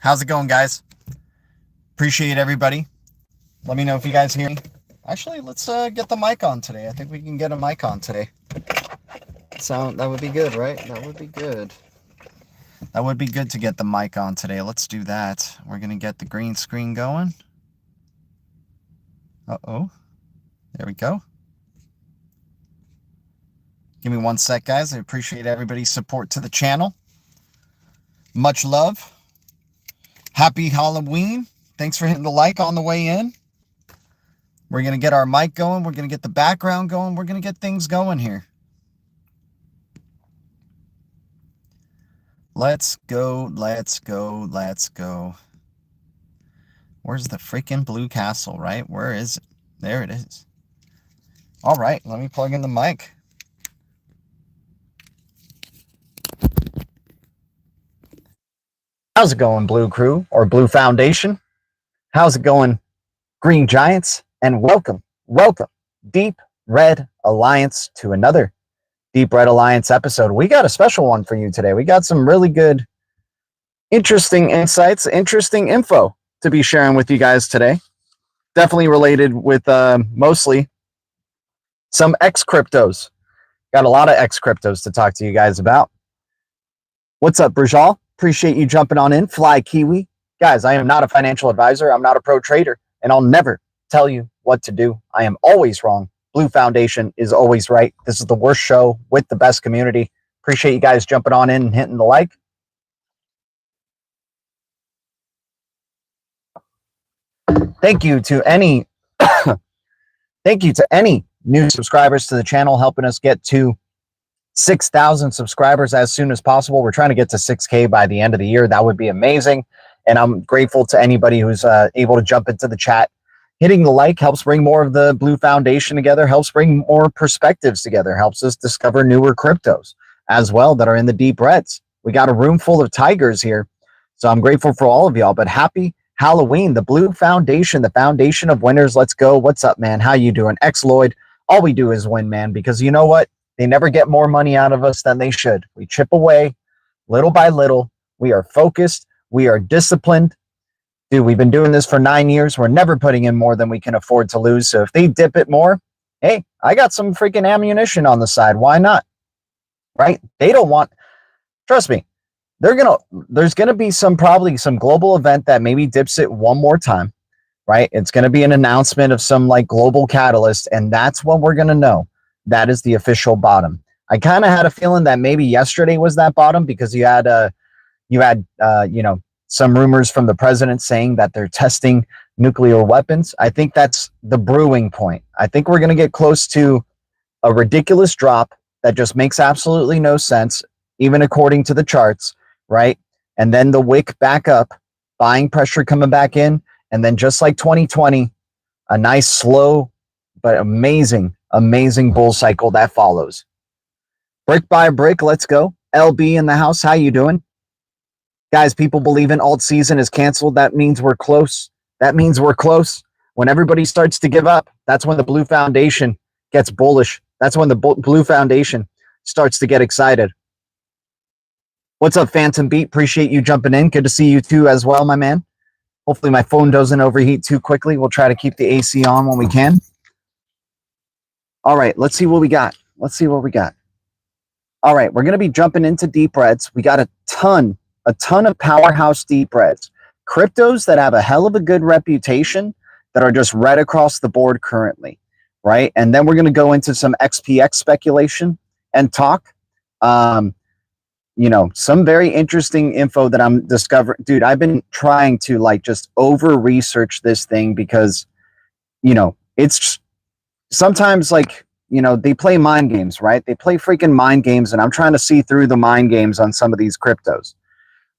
How's it going, guys? Appreciate everybody. Let me know if you guys hear me. Actually, let's get the mic on today. I think we can get a mic on today. That would be good, right? That would be good. That would be good to get the mic on today. Let's do that. We're going to get the green screen going. Uh-oh. There we go. Give me one sec, guys. I appreciate everybody's support to the channel. Much love. Happy Halloween. Thanks for hitting the like on the way in. We're going to get our mic going. We're going to get the background going. We're going to get things going here. Let's go, let's go, let's go. Where's the freaking blue castle, right? Where is it? There it is. All right, let me plug in the mic. How's it going, Blue Crew or Blue Foundation? How's it going, Green Giants? And welcome, Deep Red Alliance, to another Deep Red Alliance episode. We got a special one for you today. We got some really good, interesting insights, interesting info to be sharing with you guys today. Definitely related with mostly some X cryptos. Got a lot of X cryptos to talk to you guys about. What's up, Brajal? Appreciate you jumping on in. Fly Kiwi. Guys, I am not a financial advisor. I'm not a pro trader, and I'll never tell you what to do. I am always wrong. Blue Foundation is always right. This is the worst show with the best community. Appreciate you guys jumping on in and hitting the like. Thank you to any new subscribers to the channel, helping us get to 6,000 subscribers as soon as possible. We're trying to get to 6K by the end of the year. That would be amazing. And I'm grateful to anybody who's able to jump into the chat. Hitting the like helps bring more of the Blue Foundation together, helps bring more perspectives together, helps us discover newer cryptos as well that are in the deep reds. We got a room full of tigers here. So I'm grateful for all of y'all, but happy Halloween. The Blue Foundation, the foundation of winners. Let's go. What's up, man? How you doing? X Lloyd. All we do is win, man, because you know what? They never get more money out of us than they should. We chip away little by little. We are focused. We are disciplined. Dude, we've been doing this for 9 years. We're never putting in more than we can afford to lose. So if they dip it more, hey, I got some freaking ammunition on the side. Why not? Right? They don't want, trust me, there's going to be probably some global event that maybe dips it one more time, right? It's going to be an announcement of some like global catalyst. And that's when we're going to know that is the official bottom. I kind of had a feeling that maybe yesterday was that bottom because you had some rumors from the president saying that they're testing nuclear weapons. I think that's the brewing point. I think we're going to get close to a ridiculous drop that just makes absolutely no sense, even according to the charts, right? And then the wick back up, buying pressure coming back in, and then just like 2020, a nice slow but amazing bull cycle that follows. Brick by brick, let's go. LB in the house, how you doing? Guys, people believe in alt season is canceled. That means we're close. When everybody starts to give up, that's when the Blue Foundation gets bullish. That's when the Blue Foundation starts to get excited. What's up, Phantom Beat? Appreciate you jumping in. Good to see you too as well, my man. Hopefully my phone doesn't overheat too quickly. We'll try to keep the AC on when we can. All right, let's see what we got. All right, we're going to be jumping into deep reds. We got a ton of powerhouse deep reds. Cryptos that have a hell of a good reputation that are just red across the board currently, right? And then we're going to go into some XPX speculation and talk. Some very interesting info that I'm discovering. Dude, I've been trying to just over-research this thing because, it's sometimes they play mind games, right? They play freaking mind games, and I'm trying to see through the mind games on some of these cryptos,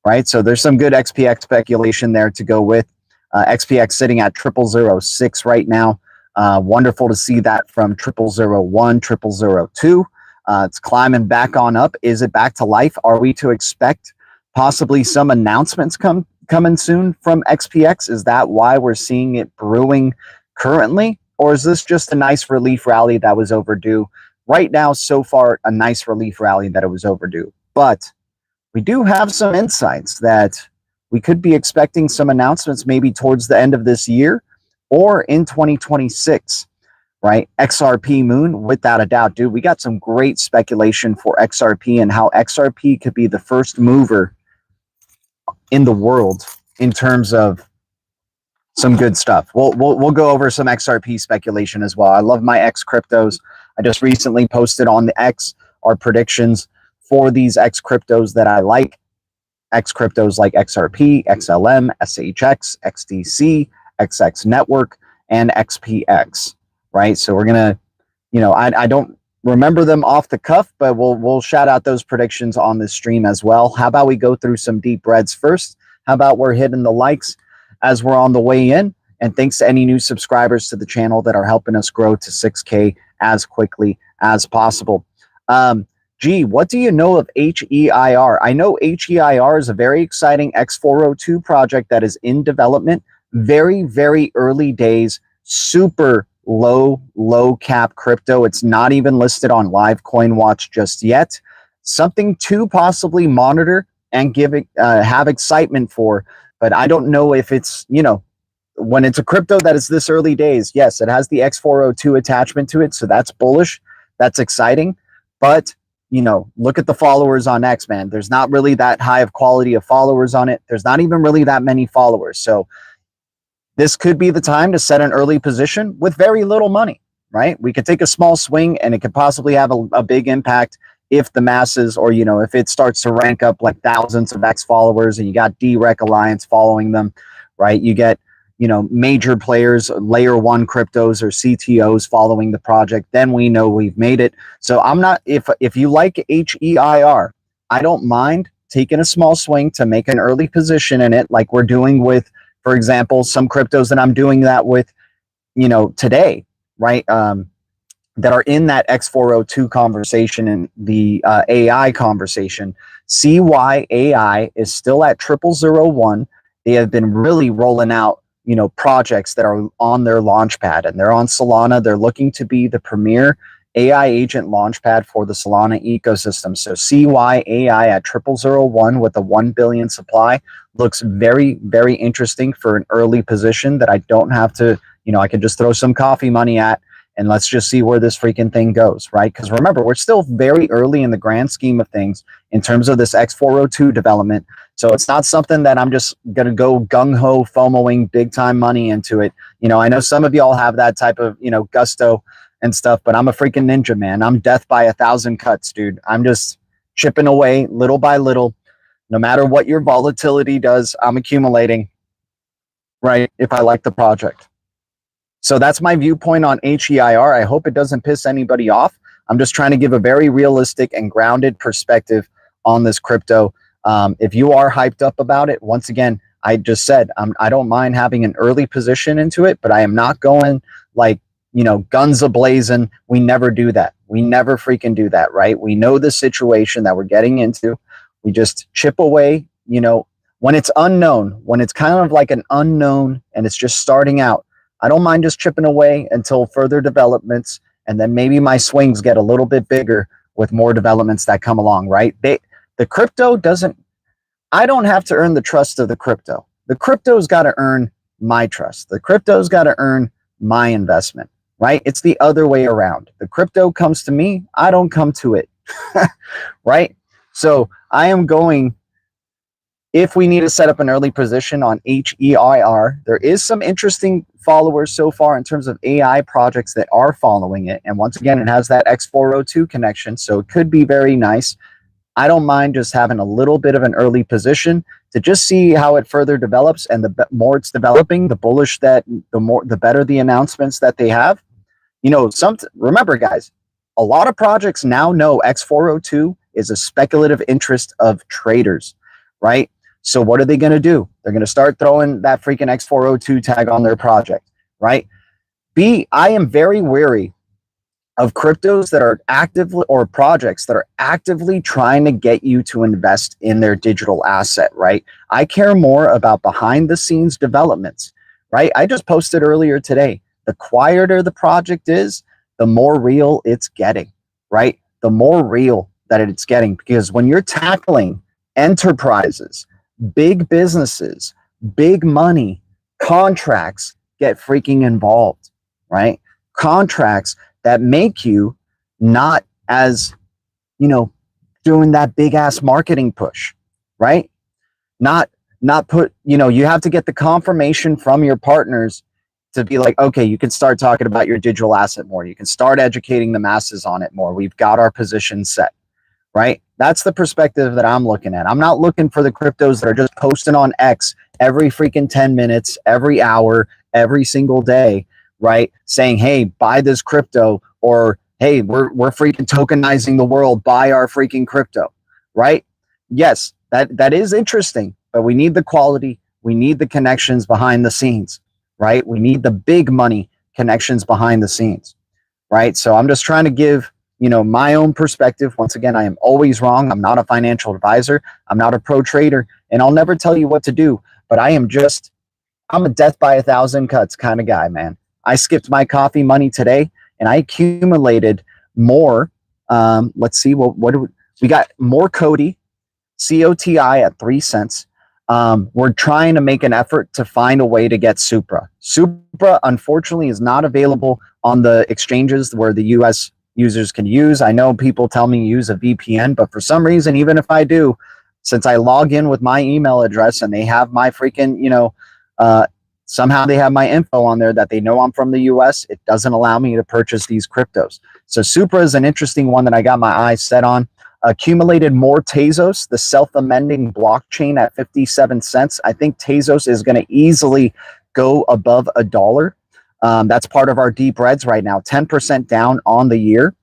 right? So there's some good XPX speculation there to go with. XPX sitting at 0006 right now. Wonderful to see that from 0001, 0002. It's climbing back on up. Is it back to life? Are we to expect possibly some announcements coming soon from XPX? Is that why we're seeing it brewing currently? Or is this just a nice relief rally that was overdue? Right now, so far, a nice relief rally that it was overdue. But we do have some insights that we could be expecting some announcements maybe towards the end of this year or in 2026, right? XRP Moon, without a doubt, dude, we got some great speculation for XRP and how XRP could be the first mover in the world in terms of some good stuff. We'll go over some XRP speculation as well. I love my X cryptos. I just recently posted on the X our predictions for these X cryptos that I like. X cryptos like XRP, XLM, SHX, XDC, XX Network, and XPX, right? So we're gonna, I don't remember them off the cuff, but we'll shout out those predictions on this stream as well. How about we go through some deep reds first? How about we're hitting the likes as we're on the way in? And thanks to any new subscribers to the channel that are helping us grow to 6K as quickly as possible. G, what do you know of HEIR? I know HEIR is a very exciting X402 project that is in development. Very, very early days, super low cap crypto. It's not even listed on Live Coin Watch just yet. Something to possibly monitor and have excitement for, but I don't know if it's, when it's a crypto that is this early days, yes, it has the X402 attachment to it, so that's bullish, that's exciting, but look at the followers on X, man. There's not really that high of quality of followers on it. There's not even really that many followers. So this could be the time to set an early position with very little money, right? We could take a small swing and it could possibly have a big impact if the masses, or, if it starts to rank up like thousands of X followers and you got DREC Alliance following them, right? You get, major players, layer one cryptos or CTOs following the project, then we know we've made it. So I'm not, if you like HEIR, I don't mind taking a small swing to make an early position in it, like we're doing with, for example, some cryptos that I'm doing that with, today, right? That are in that X402 conversation and the AI conversation. CYAI is still at 0001. They have been really rolling out, projects that are on their launchpad, and they're on Solana. They're looking to be the premier AI agent launchpad for the Solana ecosystem. So CYAI at 0001 with a 1 billion supply looks very, very interesting for an early position that I don't have to, I could just throw some coffee money at, and let's just see where this freaking thing goes, right? Because remember, we're still very early in the grand scheme of things in terms of this X402 development. So it's not something that I'm just going to go gung-ho, FOMOing big time money into it. I know some of y'all have that type of, gusto and stuff, but I'm a freaking ninja, man. I'm death by 1,000 cuts, dude. I'm just chipping away little by little. No matter what your volatility does, I'm accumulating, right, if I like the project. So that's my viewpoint on HEIR. I hope it doesn't piss anybody off. I'm just trying to give a very realistic and grounded perspective on this crypto. If you are hyped up about it, once again, I just said, I don't mind having an early position into it, but I am not going like, guns a-blazing. We never do that. We never freaking do that, right? We know the situation that we're getting into. We just chip away, when it's unknown, when it's kind of like an unknown and it's just starting out. I don't mind just chipping away until further developments, and then maybe my swings get a little bit bigger with more developments that come along, right? The crypto doesn't, I don't have to earn the trust of the crypto. The crypto's got to earn my trust. The crypto's got to earn my investment, right? It's the other way around. The crypto comes to me, I don't come to it, right? So I am going, if we need to set up an early position on HEIR, there is some interesting followers so far in terms of AI projects that are following it. And once again, it has that X402 connection, so it could be very nice. I don't mind just having a little bit of an early position to just see how it further develops. And the more it's developing, the bullish that, the better the announcements that they have. Remember, guys, a lot of projects now know X402 is a speculative interest of traders, right? So what are they going to do? They're going to start throwing that freaking X402 tag on their project, right? I am very wary of cryptos that are actively, or projects that are actively trying to get you to invest in their digital asset, right? I care more about behind the scenes developments, right? I just posted earlier today, the quieter the project is, the more real it's getting, right? The more real that it's getting, because when you're tackling enterprises big businesses, big money, contracts get freaking involved, right? Contracts that make you not as, you know, doing that big ass marketing push, right? Not put, you know, you have to get the confirmation from your partners to be like, okay, you can start talking about your digital asset more. You can start educating the masses on it more. We've got our position set, right? That's the perspective that I'm looking at. I'm not looking for the cryptos that are just posting on X every freaking 10 minutes, every hour, every single day, right? Saying, hey, buy this crypto, or hey, we're freaking tokenizing the world, buy our freaking crypto, right? Yes, that is interesting, but we need the quality. We need the connections behind the scenes, right? We need the big money connections behind the scenes, right? So I'm just trying to give, you know, my own perspective. Once again, I am always wrong. I'm not a financial advisor. I'm not a pro trader, and I'll never tell you what to do, but I'm a death by 1,000 cuts kind of guy, man. I skipped my coffee money today, and I accumulated more. Let's see, what do we got? More COTI, COTI at 3 cents. We're trying to make an effort to find a way to get Supra. Supra, unfortunately, is not available on the exchanges where the US users can use. I know people tell me use a VPN, but for some reason, even if I do, since I log in with my email address and they have my freaking, you know, somehow they have my info on there that they know I'm from the US, it doesn't allow me to purchase these cryptos. So Supra is an interesting one that I got my eyes set on. Accumulated more Tezos, the self-amending blockchain, at 57 cents. I think Tezos is going to easily go above $1. That's part of our deep reds right now, 10% down on the year.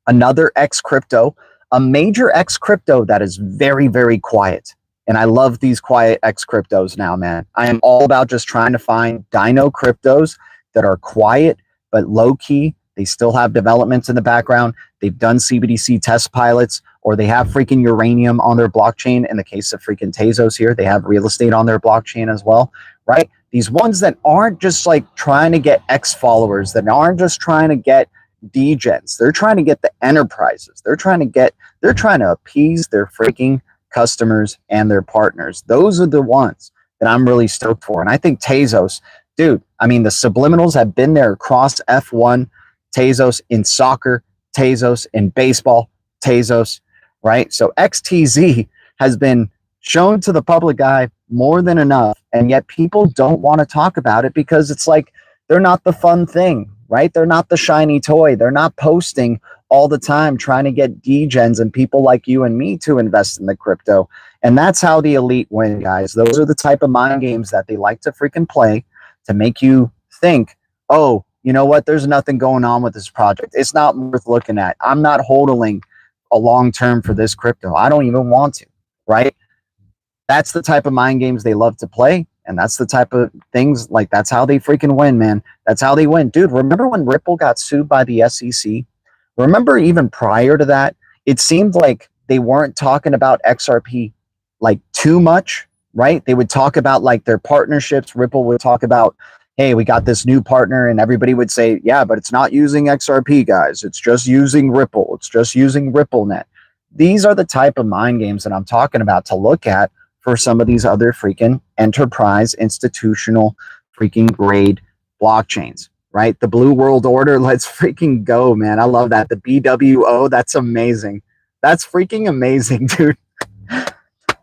Another X crypto, a major X crypto that is very, very quiet. And I love these quiet X cryptos now, man. I am all about just trying to find dino cryptos that are quiet but low key. They still have developments in the background. They've done CBDC test pilots, or they have freaking uranium on their blockchain. In the case of freaking Tezos here, they have real estate on their blockchain as well, right? These ones that aren't just like trying to get X followers, that aren't just trying to get degens. They're trying to get the enterprises. They're trying to appease their freaking customers and their partners. Those are the ones that I'm really stoked for. And I think Tezos, dude, I mean, the subliminals have been there across F1, Tezos in soccer, Tezos in baseball, Tezos, right? So XTZ has been shown to the public eye more than enough, and yet people don't want to talk about it because it's like they're not the fun thing, right? They're not the shiny toy. They're not posting all the time trying to get degens and people like you and me to invest in the crypto. And that's how the elite win, guys. Those are the type of mind games that they like to freaking play to make you think, oh, you know what? There's nothing going on with this project. It's not worth looking at. I'm not hodling a long term for this crypto. I don't even want to, right? That's the type of mind games they love to play. And that's the type of things, like, that's how they freaking win, man. That's how they win. Dude, remember when Ripple got sued by the SEC? Remember even prior to that, it seemed like they weren't talking about XRP like too much, right? They would talk about like their partnerships. Ripple would talk about, hey, we got this new partner, and everybody would say, yeah, but it's not using XRP, guys. It's just using Ripple. It's just using RippleNet. These are the type of mind games that I'm talking about to look at for some of these other freaking enterprise, institutional, freaking grade blockchains, right? The Blue World Order, let's freaking go, man. I love that. The BWO, that's amazing. That's freaking amazing, dude.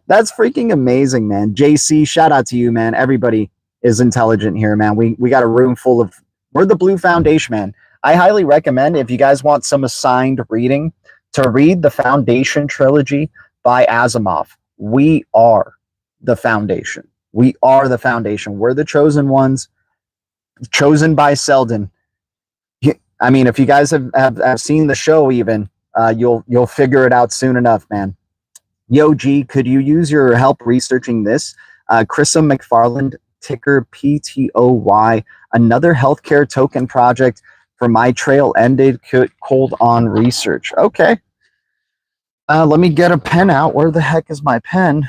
That's freaking amazing, man. JC, shout out to you, man. Everybody is intelligent here, man. We got a room full of, we're the Blue Foundation, man. I highly recommend, if you guys want some assigned reading, to read the Foundation trilogy by Asimov. We are the foundation. We are the foundation. We're the chosen ones, chosen by Selden. I mean, if you guys have seen the show, even you'll figure it out soon enough, man. Yo, G, could you use your help researching this? Chrisa McFarland, ticker PTOY, another healthcare token project for my trail ended cold on research. Okay. Let me get a pen out. Where the heck is my pen?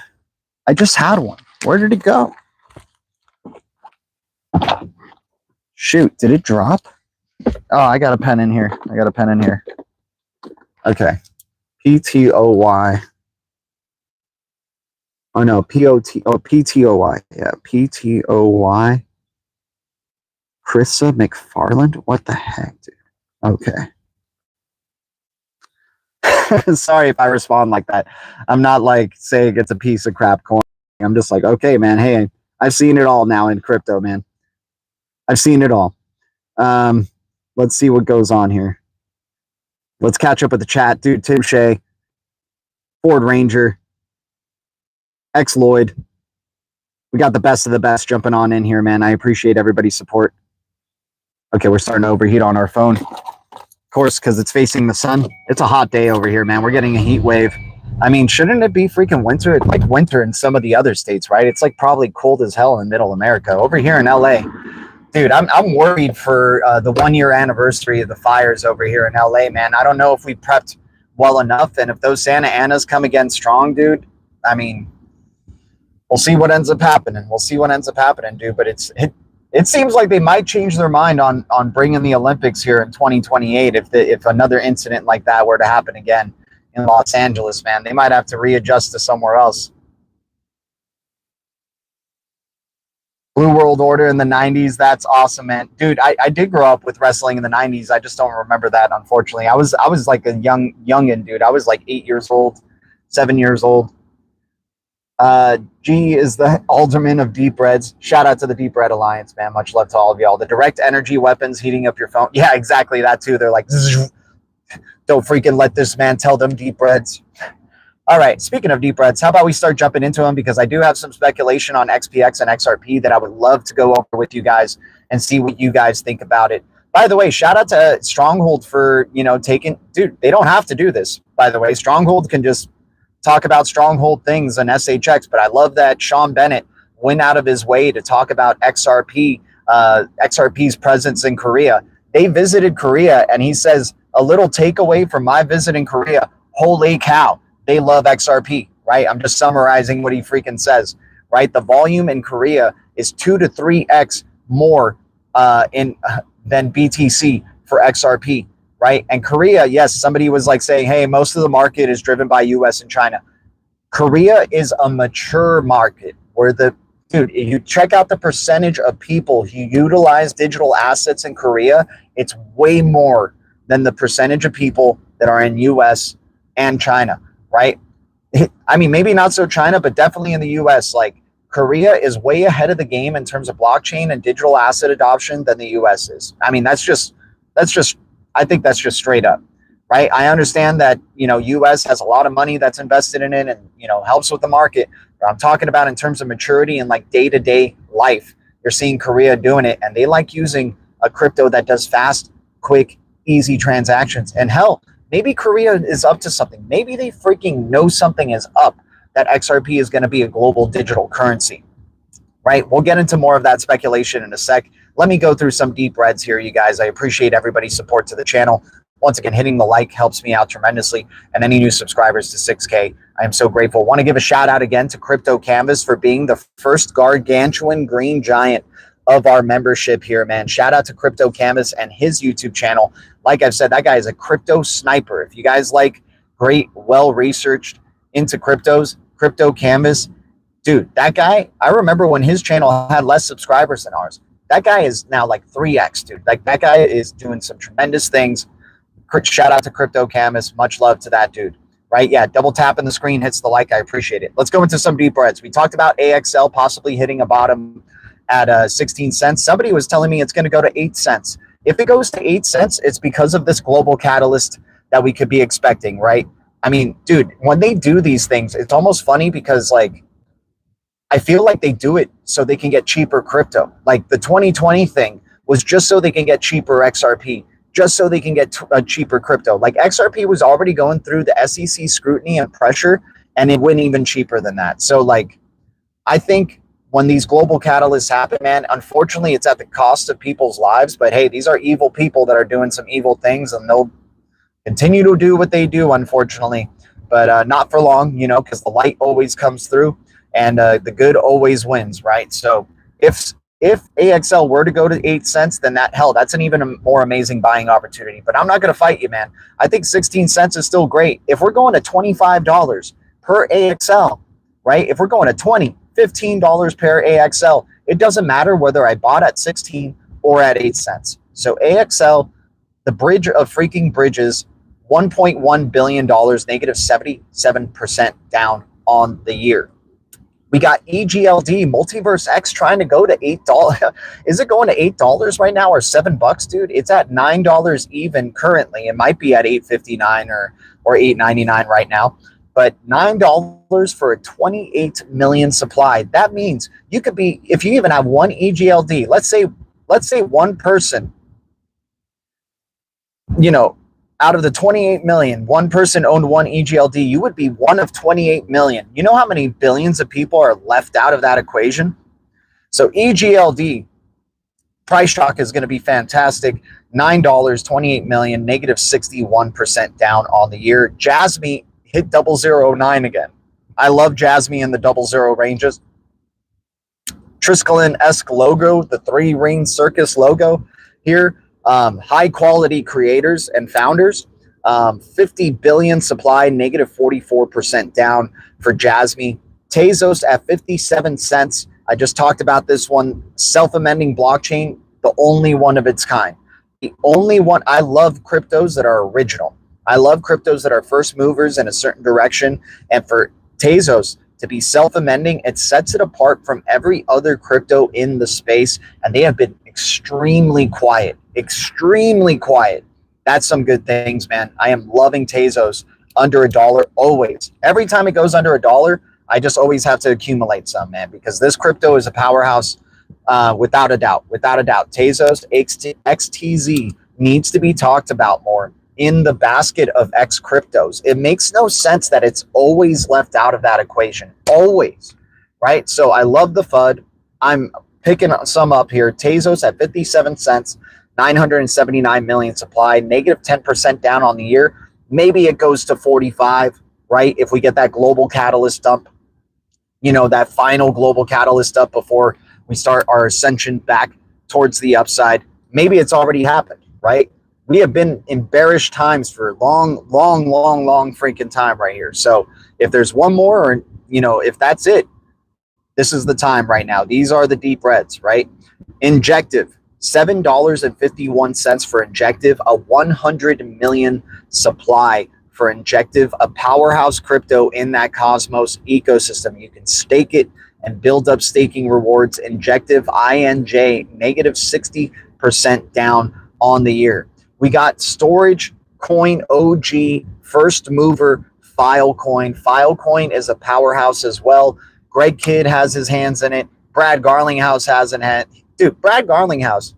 I just had one. Where did it go? Shoot, did it drop? Oh, I got a pen in here. Okay. PTOY. Oh no, PTOY. Yeah, PTOY. Krissa McFarland? What the heck, dude? Okay. Sorry if I respond like that. I'm not like saying it's a piece of crap coin. I'm just like, okay, man. Hey, I've seen it all now in crypto, man. I've seen it all. Let's see what goes on here. Let's catch up with the chat, dude. Tim Shea, Ford Ranger, X Lloyd. We got the best of the best jumping on in here, man. I appreciate everybody's support. Okay, we're starting to overheat on our phone. Of course, because it's facing the sun. It's a hot day over here, man. We're getting a heat wave. I mean, shouldn't it be freaking winter? It's like winter in some of the other states, right? It's like probably cold as hell in middle America. Over here in LA, dude, I'm worried for the 1 year anniversary of the fires over here in LA, man. I don't know if we prepped well enough, and if those Santa Anas come again strong, dude, I mean, we'll see what ends up happening. We'll see what ends up happening, dude. But it seems like they might change their mind on bringing the Olympics here in 2028 if another incident like that were to happen again in Los Angeles, man. They might have to readjust to somewhere else. Blue World Order in the 90s, that's awesome, man. Dude, I did grow up with wrestling in the 90s. I just don't remember that, unfortunately. I was like a youngin', dude. I was like 8 years old, 7 years old. G is the alderman of Deep Reds. Shout out to the Deep Red Alliance, man. Much love to all of y'all. The direct energy weapons heating up your phone. Yeah, exactly that too. They're like, don't freaking let this man tell them Deep Reds. All right, speaking of Deep Reds, how about we start jumping into them, because I do have some speculation on XPX and XRP that I would love to go over with you guys and see what you guys think about it. By the way, shout out to Stronghold for, taking, dude, they don't have to do this, by the way. Stronghold can just talk about Stronghold things and SHX, but I love that Sean Bennett went out of his way to talk about XRP, XRP's presence in Korea. They visited Korea, and he says, a little takeaway from my visit in Korea, holy cow, they love XRP, right? I'm just summarizing what he freaking says, right? The volume in Korea is 2 to 3x more than BTC for XRP. Right? And Korea, yes, somebody was like saying, hey, most of the market is driven by US and China. Korea is a mature market where dude, if you check out the percentage of people who utilize digital assets in Korea, it's way more than the percentage of people that are in US and China, right? I mean, maybe not so China, but definitely in the US. Like, Korea is way ahead of the game in terms of blockchain and digital asset adoption than the US is. I mean, I think that's just straight up, right? I understand that, US has a lot of money that's invested in it and, helps with the market. But I'm talking about in terms of maturity and like day-to-day life. You're seeing Korea doing it, and they like using a crypto that does fast, quick, easy transactions. And hell, maybe Korea is up to something. Maybe they freaking know something is up, that XRP is going to be a global digital currency, right? We'll get into more of that speculation in a sec. Let me go through some deep reds here, you guys. I appreciate everybody's support to the channel. Once again, hitting the like helps me out tremendously. And any new subscribers to 6K, I am so grateful. Want to give a shout out again to Crypto Canvas for being the first gargantuan green giant of our membership here, man. Shout out to Crypto Canvas and his YouTube channel. Like I've said, that guy is a crypto sniper. If you guys like great, well-researched into cryptos, Crypto Canvas, dude, that guy, I remember when his channel had less subscribers than ours. That guy is now like 3x, dude. Like, that guy is doing some tremendous things. Shout out to Crypto Canvas. Much love to that dude, right? Yeah, double tapping the screen hits the like. I appreciate it. Let's go into some deep reds. We talked about AXL possibly hitting a bottom at 16 cents. Somebody was telling me it's going to go to 8 cents. If it goes to 8 cents, it's because of this global catalyst that we could be expecting, right? I mean, dude, when they do these things, it's almost funny because, like, I feel like they do it so they can get cheaper crypto. Like, the 2020 thing was just so they can get cheaper XRP, just so they can get a cheaper crypto. Like, XRP was already going through the SEC scrutiny and pressure, and it went even cheaper than that. So, like, I think when these global catalysts happen, man, unfortunately, it's at the cost of people's lives. But hey, these are evil people that are doing some evil things, and they'll continue to do what they do, unfortunately. But not for long, because the light always comes through. And the good always wins, right? So if AXL were to go to 8 cents, then that's an even more amazing buying opportunity. But I'm not going to fight you, man. I think 16 cents is still great. If we're going to $25 per AXL, right? If we're going to 20, $15 per AXL, it doesn't matter whether I bought at 16 or at 8 cents. So AXL, the bridge of freaking bridges, $1.1 billion, negative 77% down on the year. We got EGLD, Multiverse X, trying to go to $8. Is it going to $8 right now or $7, dude? It's at $9 even currently. It might be at $8.59 or $8.99 right now. But $9 for a 28 million supply. That means you could be, if you even have one EGLD, let's say one person, you know, out of the 28 million, one person owned one EGLD, you would be one of 28 million. You know how many billions of people are left out of that equation? So EGLD, price shock is going to be fantastic. $9, 28 million, negative 61% down on the year. Jasmy hit 009 again. I love Jasmy in the 00 ranges. Triskelion-esque logo, the 3-ring circus logo here. High quality creators and founders. 50 billion supply, negative 44% down for Jasmy. Tezos at 57 cents. I just talked about this one. Self-amending blockchain, the only one of its kind. The only one. I love cryptos that are original. I love cryptos that are first movers in a certain direction. And for Tezos to be self-amending, it sets it apart from every other crypto in the space. And they have been extremely quiet. Extremely quiet. That's some good things, man. I am loving Tezos under $1 always. Every time it goes under $1, I just always have to accumulate some, man, because this crypto is a powerhouse without a doubt. Without a doubt. Tezos, XTZ needs to be talked about more in the basket of X cryptos. It makes no sense that it's always left out of that equation. Always. Right? So I love the FUD. I'm picking some up here. Tezos at 57 cents. 979 million supply, negative 10% down on the year. Maybe it goes to 45, right? If we get that global catalyst dump, you know, that final global catalyst up before we start our ascension back towards the upside. Maybe it's already happened, right? We have been in bearish times for long freaking time right here. So if there's one more, or, you know, if that's it, this is the time right now. These are the deep reds, right? Injective. $7.51 for Injective, a 100 million supply for Injective, a powerhouse crypto in that Cosmos ecosystem. You can stake it and build up staking rewards. Injective, INJ, negative 60% down on the year. We got Storage Coin OG, first mover, Filecoin. Filecoin is a powerhouse as well. Greg Kidd has his hands in it. Brad Garlinghouse has an hand. Dude, Brad Garlinghouse,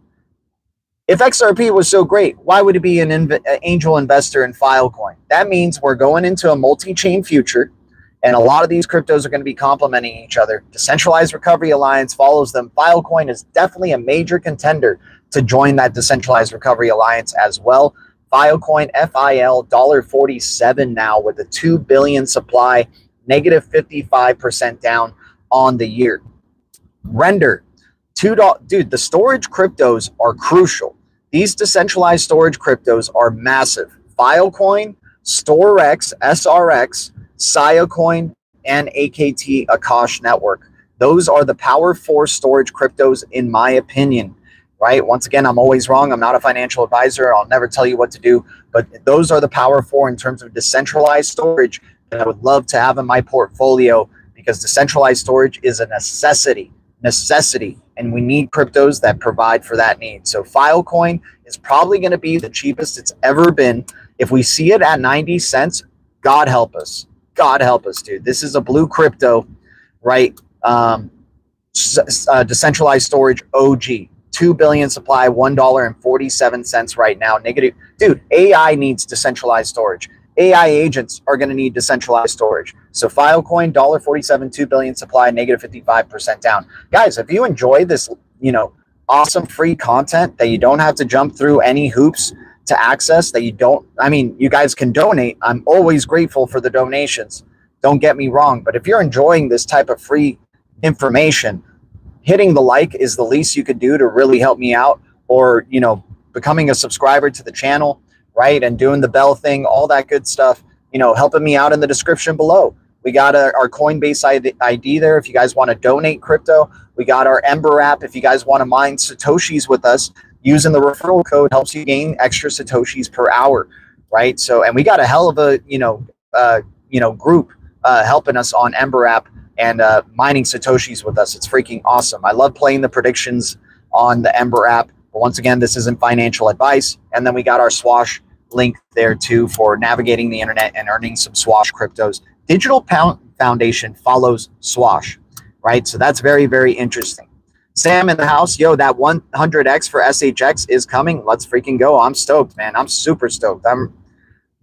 if XRP was so great, why would it be an angel investor in Filecoin? That means we're going into a multi-chain future, and a lot of these cryptos are going to be complementing each other. Decentralized Recovery Alliance follows them. Filecoin is definitely a major contender to join that Decentralized Recovery Alliance as well. Filecoin, FIL, $1.47 now with a 2 billion supply, negative 55% down on the year. Render. $2, dude, the storage cryptos are crucial. These decentralized storage cryptos are massive. Filecoin, StoreX, SRX, Siacoin, and AKT Akash Network. Those are the power 4 storage cryptos in my opinion, right? Once again, I'm always wrong. I'm not a financial advisor. I'll never tell you what to do, but those are the power 4 in terms of decentralized storage that I would love to have in my portfolio, because decentralized storage is a necessity, and we need cryptos that provide for that need. So Filecoin is probably going to be the cheapest it's ever been. If we see it at 90 cents, God help us. God help us, dude. This is a blue crypto, right? Decentralized storage OG. 2 billion supply, $1.47 right now. Negative. Dude, AI needs decentralized storage. AI agents are going to need decentralized storage. So Filecoin, $1.47, 2 billion supply, negative 55% down. Guys, if you enjoy this, you know, awesome free content that you don't have to jump through any hoops to access, that you don't, I mean, you guys can donate. I'm always grateful for the donations. Don't get me wrong. But if you're enjoying this type of free information, hitting the like is the least you could do to really help me out, or, you know, becoming a subscriber to the channel, right? And doing the bell thing, all that good stuff, you know, helping me out in the description below. We got our Coinbase ID there if you guys want to donate crypto. We got our Ember app if you guys want to mine Satoshis with us. Using the referral code helps you gain extra Satoshis per hour, right? So, and we got a hell of a, group helping us on Ember app and mining Satoshis with us. It's freaking awesome. I love playing the predictions on the Ember app. But once again, this isn't financial advice. And then we got our Swash link there too for navigating the internet and earning some Swash cryptos. Digital Pound Foundation follows Swash, right? So that's very, very interesting. Sam in the house, yo, that 100x for SHX is coming. Let's freaking go. I'm stoked, man. I'm super stoked. I'm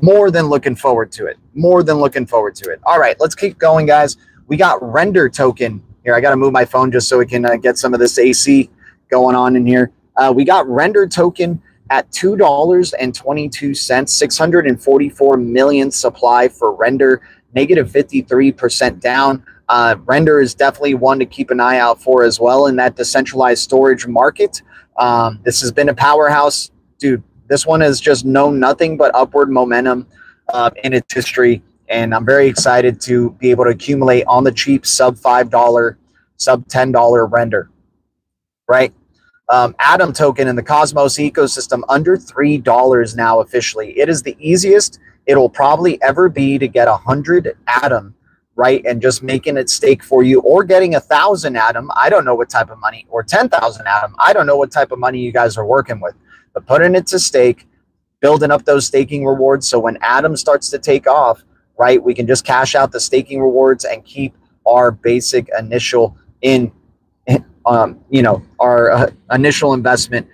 more than looking forward to it. More than looking forward to it. All right, let's keep going, guys. We got Render token here. I got to move my phone just so we can get some of this AC going on in here. We got Render token at $2.22, 644 million supply for Render, negative 53% down. Render is definitely one to keep an eye out for as well in that decentralized storage market. This has been a powerhouse. Dude, this one has just known nothing but upward momentum in its history. And I'm very excited to be able to accumulate on the cheap sub $5, sub $10 Render, right? Atom token in the Cosmos ecosystem under $3 now officially. It is the easiest it'll probably ever be to get 100 Atom, right? And just making it stake for you, or getting 1,000 Atom. I don't know what type of money, or 10,000 Atom. I don't know what type of money you guys are working with, but putting it to stake, building up those staking rewards. So when Atom starts to take off, right, we can just cash out the staking rewards and keep our basic initial our initial investment,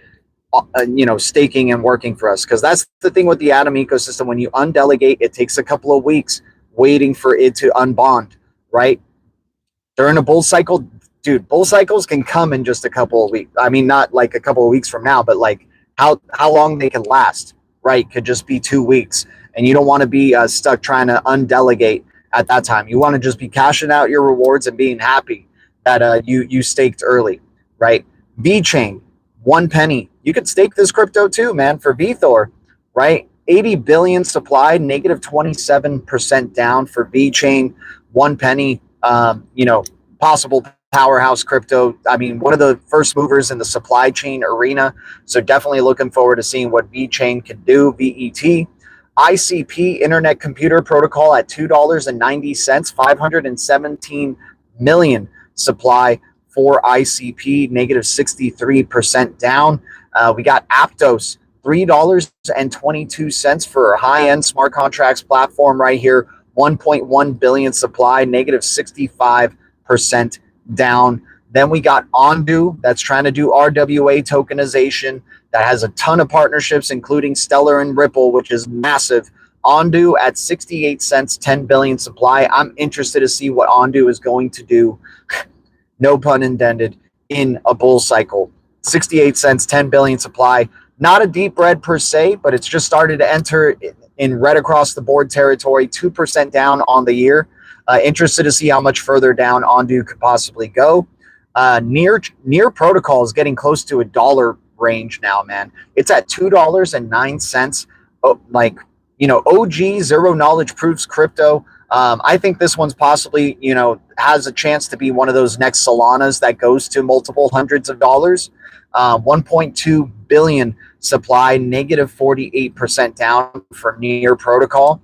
staking and working for us. Because that's the thing with the Atom ecosystem. When you undelegate, it takes a couple of weeks waiting for it to unbond, right? During a bull cycle, dude, bull cycles can come in just a couple of weeks. I mean, not like a couple of weeks from now, but like how long they can last, right? Could just be 2 weeks. And you don't want to be stuck trying to undelegate at that time. You want to just be cashing out your rewards and being happy that you staked early, right? VeChain, 1 penny. You could stake this crypto too, man, for VThor, right? 80 billion supply, negative 27% down for VeChain, 1 penny. Possible powerhouse crypto. I mean, one of the first movers in the supply chain arena. So definitely looking forward to seeing what VeChain can do. VET. ICP, Internet Computer Protocol, at $2.90, 517 million supply for ICP, negative 63% down. We got Aptos, $3.22 for a high-end smart contracts platform right here, 1.1 billion supply, negative 65% down. Then we got Ondu, that's trying to do RWA tokenization, that has a ton of partnerships, including Stellar and Ripple, which is massive. Ondu at 68 cents, 10 billion supply. I'm interested to see what Ondu is going to do, no pun intended, in a bull cycle. 68 cents, 10 billion supply. Not a deep red per se, but it's just started to enter in red across the board territory, 2% down on the year. Interested to see how much further down Ondu could possibly go. Near Protocol is getting close to $1 range now, man. It's at $2.09. OG zero knowledge proofs crypto. I think this one's possibly, has a chance to be one of those next Solanas that goes to multiple hundreds of dollars. 1.2 billion supply, negative 48% down for Near Protocol.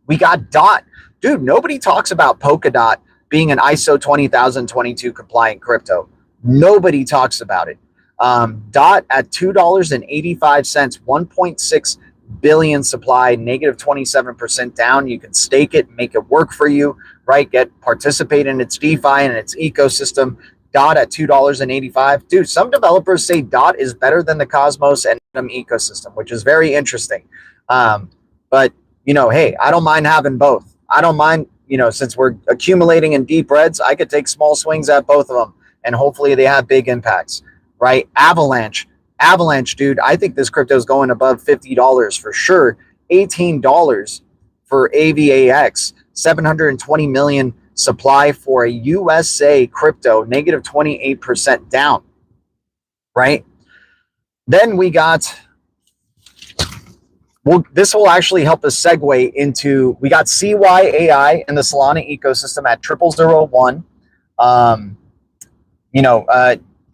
We got DOT. Dude, nobody talks about Polkadot being an ISO 20022 compliant crypto. Nobody talks about it. DOT at $2.85, 1.6 billion supply, negative 27% down. You can stake it, make it work for you, right? Participate in its DeFi and its ecosystem. DOT at $2.85. Dude, some developers say DOT is better than the Cosmos and Atom ecosystem, which is very interesting. But, hey, I don't mind having both. I don't mind, since we're accumulating in deep reds, I could take small swings at both of them, and hopefully they have big impacts, right? Avalanche, dude, I think this crypto is going above $50 for sure. $18 for AVAX, 720 million supply for a USA crypto, negative 28% down, right? Then we got this will actually help us segue into, we got CYAI and the Solana ecosystem at 0001.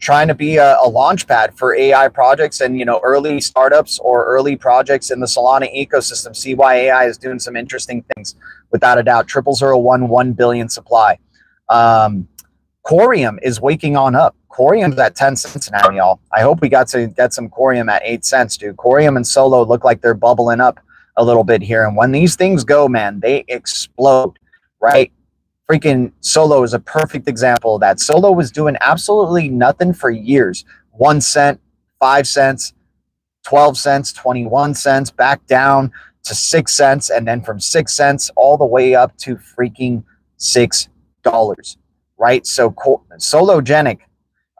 Trying to be a launch pad for AI projects and, early startups or early projects in the Solana ecosystem. CYAI is doing some interesting things, without a doubt. 0001, 1 billion supply. Corium is waking on up. Corium's at 10 cents now, y'all. I hope we got to get some Corium at 8 cents, dude. Corium and Solo look like they're bubbling up a little bit here. And when these things go, man, they explode, right? Freaking Solo is a perfect example of that. Solo was doing absolutely nothing for years. 1 cent, 5 cents, 12 cents, 21 cents, back down to 6 cents. And then from 6 cents all the way up to freaking $6, right? So Sologenic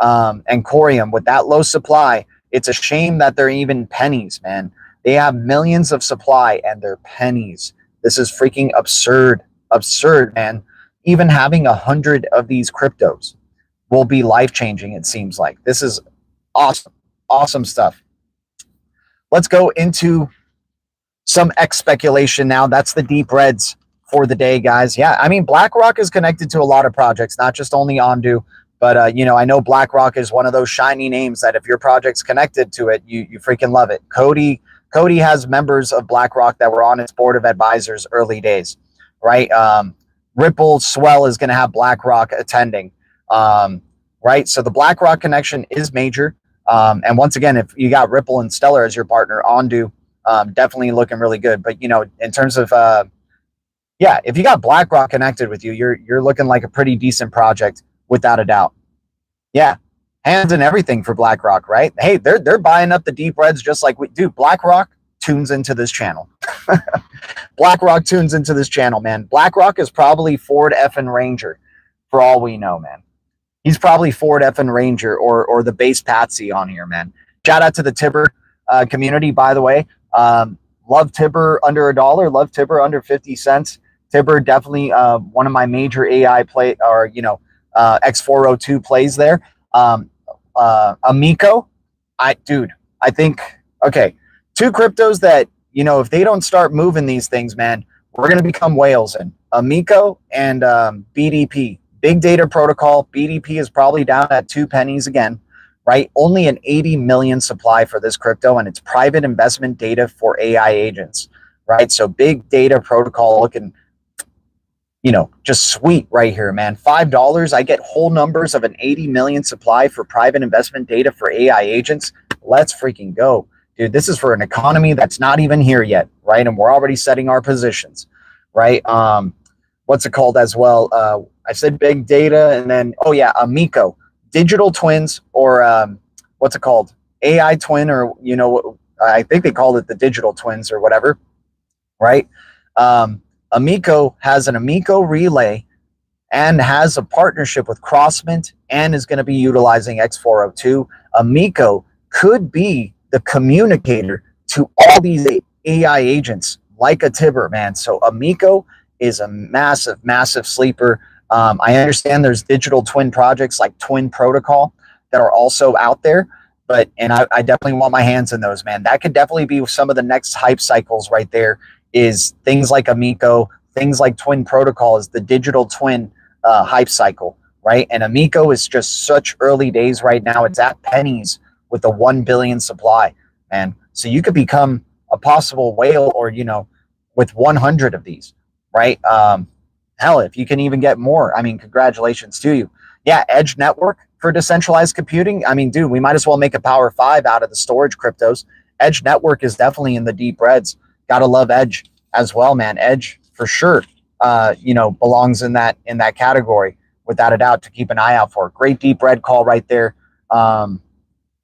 and Corium, with that low supply, it's a shame that they're even pennies, man. They have millions of supply and they're pennies. This is freaking absurd, man. Even having 100 of these cryptos will be life-changing, it seems like. This is awesome stuff. Let's go into some X speculation now. That's the deep reds for the day, guys. Yeah, I mean, BlackRock is connected to a lot of projects, not just only Ondu, but, I know BlackRock is one of those shiny names that if your project's connected to it, you freaking love it. Cody has members of BlackRock that were on its board of advisors early days, right? Ripple Swell is going to have BlackRock attending, right? So the BlackRock connection is major. And once again, if you got Ripple and Stellar as your partner, Ondu, definitely looking really good. But, in terms of, if you got BlackRock connected with you, you're looking like a pretty decent project, without a doubt. Yeah, hands and everything for BlackRock, right? Hey, they're buying up the deep reds just like we do. BlackRock tunes into this channel. BlackRock tunes into this channel, man. BlackRock is probably Ford effing Ranger, for all we know, man. He's probably Ford effing Ranger or the base Patsy on here, man. Shout out to the TIBBIR community, by the way. Love TIBBIR under $1. Love TIBBIR under 50 cents. TIBBIR definitely one of my major AI play, or X402 plays there. Amico, I think, okay, two cryptos that, if they don't start moving these things, man, we're going to become whales. And Amico and BDP, Big Data Protocol. BDP is probably down at 2 pennies again, right? Only an 80 million supply for this crypto, and it's private investment data for AI agents, right? So Big Data Protocol looking, just sweet right here, man. $5, I get whole numbers of an 80 million supply for private investment data for AI agents. Let's freaking go. Dude, this is for an economy that's not even here yet, right? And we're already setting our positions, right? What's it called as well? I said big data, and then, Amico, digital twins, or what's it called? AI twin, or, I think they called it the digital twins or whatever, right? Amico has an Amico relay and has a partnership with Crossmint and is going to be utilizing X402. Amico could be the communicator to all these AI agents like a TIBBIR, man. So Amico is a massive sleeper. I understand there's digital twin projects like Twin Protocol that are also out there, and I definitely want my hands in those, man. That could definitely be some of the next hype cycles right there, is things like Amico, things like Twin Protocol is the digital twin hype cycle, right? And Amico is just such early days right now. It's at pennies with a 1 billion supply, man. So you could become a possible whale, or, with 100 of these, right? Hell, if you can even get more, I mean, congratulations to you. Yeah, Edge Network for decentralized computing. I mean, dude, we might as well make a Power 5 out of the storage cryptos. Edge Network is definitely in the deep reds. Gotta love Edge as well, man. Edge for sure, belongs in that category, without a doubt, to keep an eye out for. Great deep red call right there.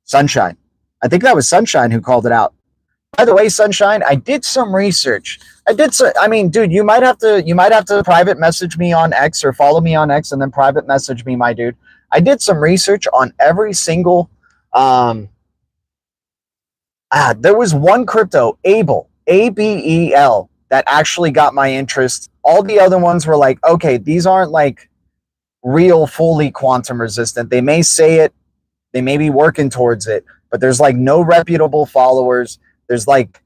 Sunshine, I think that was Sunshine who called it out. By the way, Sunshine, I did some research. Dude, you might have to private message me on X, or follow me on X and then private message me, my dude. I did some research on every single. There was one crypto, Abel, ABEL, that actually got my interest. All the other ones were like, okay, these aren't like real, fully quantum resistant. They may say it, they may be working towards it, but there's like no reputable followers. There's like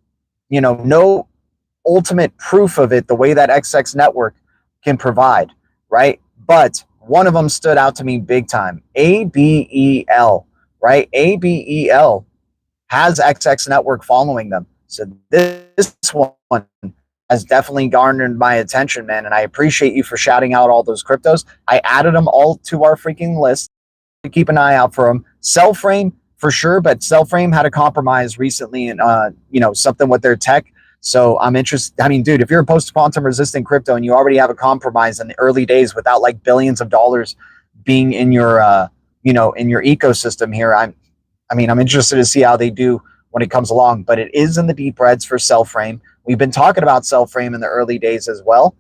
no ultimate proof of it the way that XX Network can provide, right? But one of them stood out to me big time. ABEL, right? ABEL has XX Network following them. So this one has definitely garnered my attention, man. And I appreciate you for shouting out all those cryptos. I added them all to our freaking list to keep an eye out for them. Cellframe for sure, but Cellframe had a compromise recently and something with their tech. So I'm interested. I mean, dude, if you're a post-quantum resistant crypto and you already have a compromise in the early days without like billions of dollars being in your in your ecosystem here, I'm interested to see how they do when it comes along. But it is in the deep reds for Cellframe. We've been talking about Cellframe in the early days as well.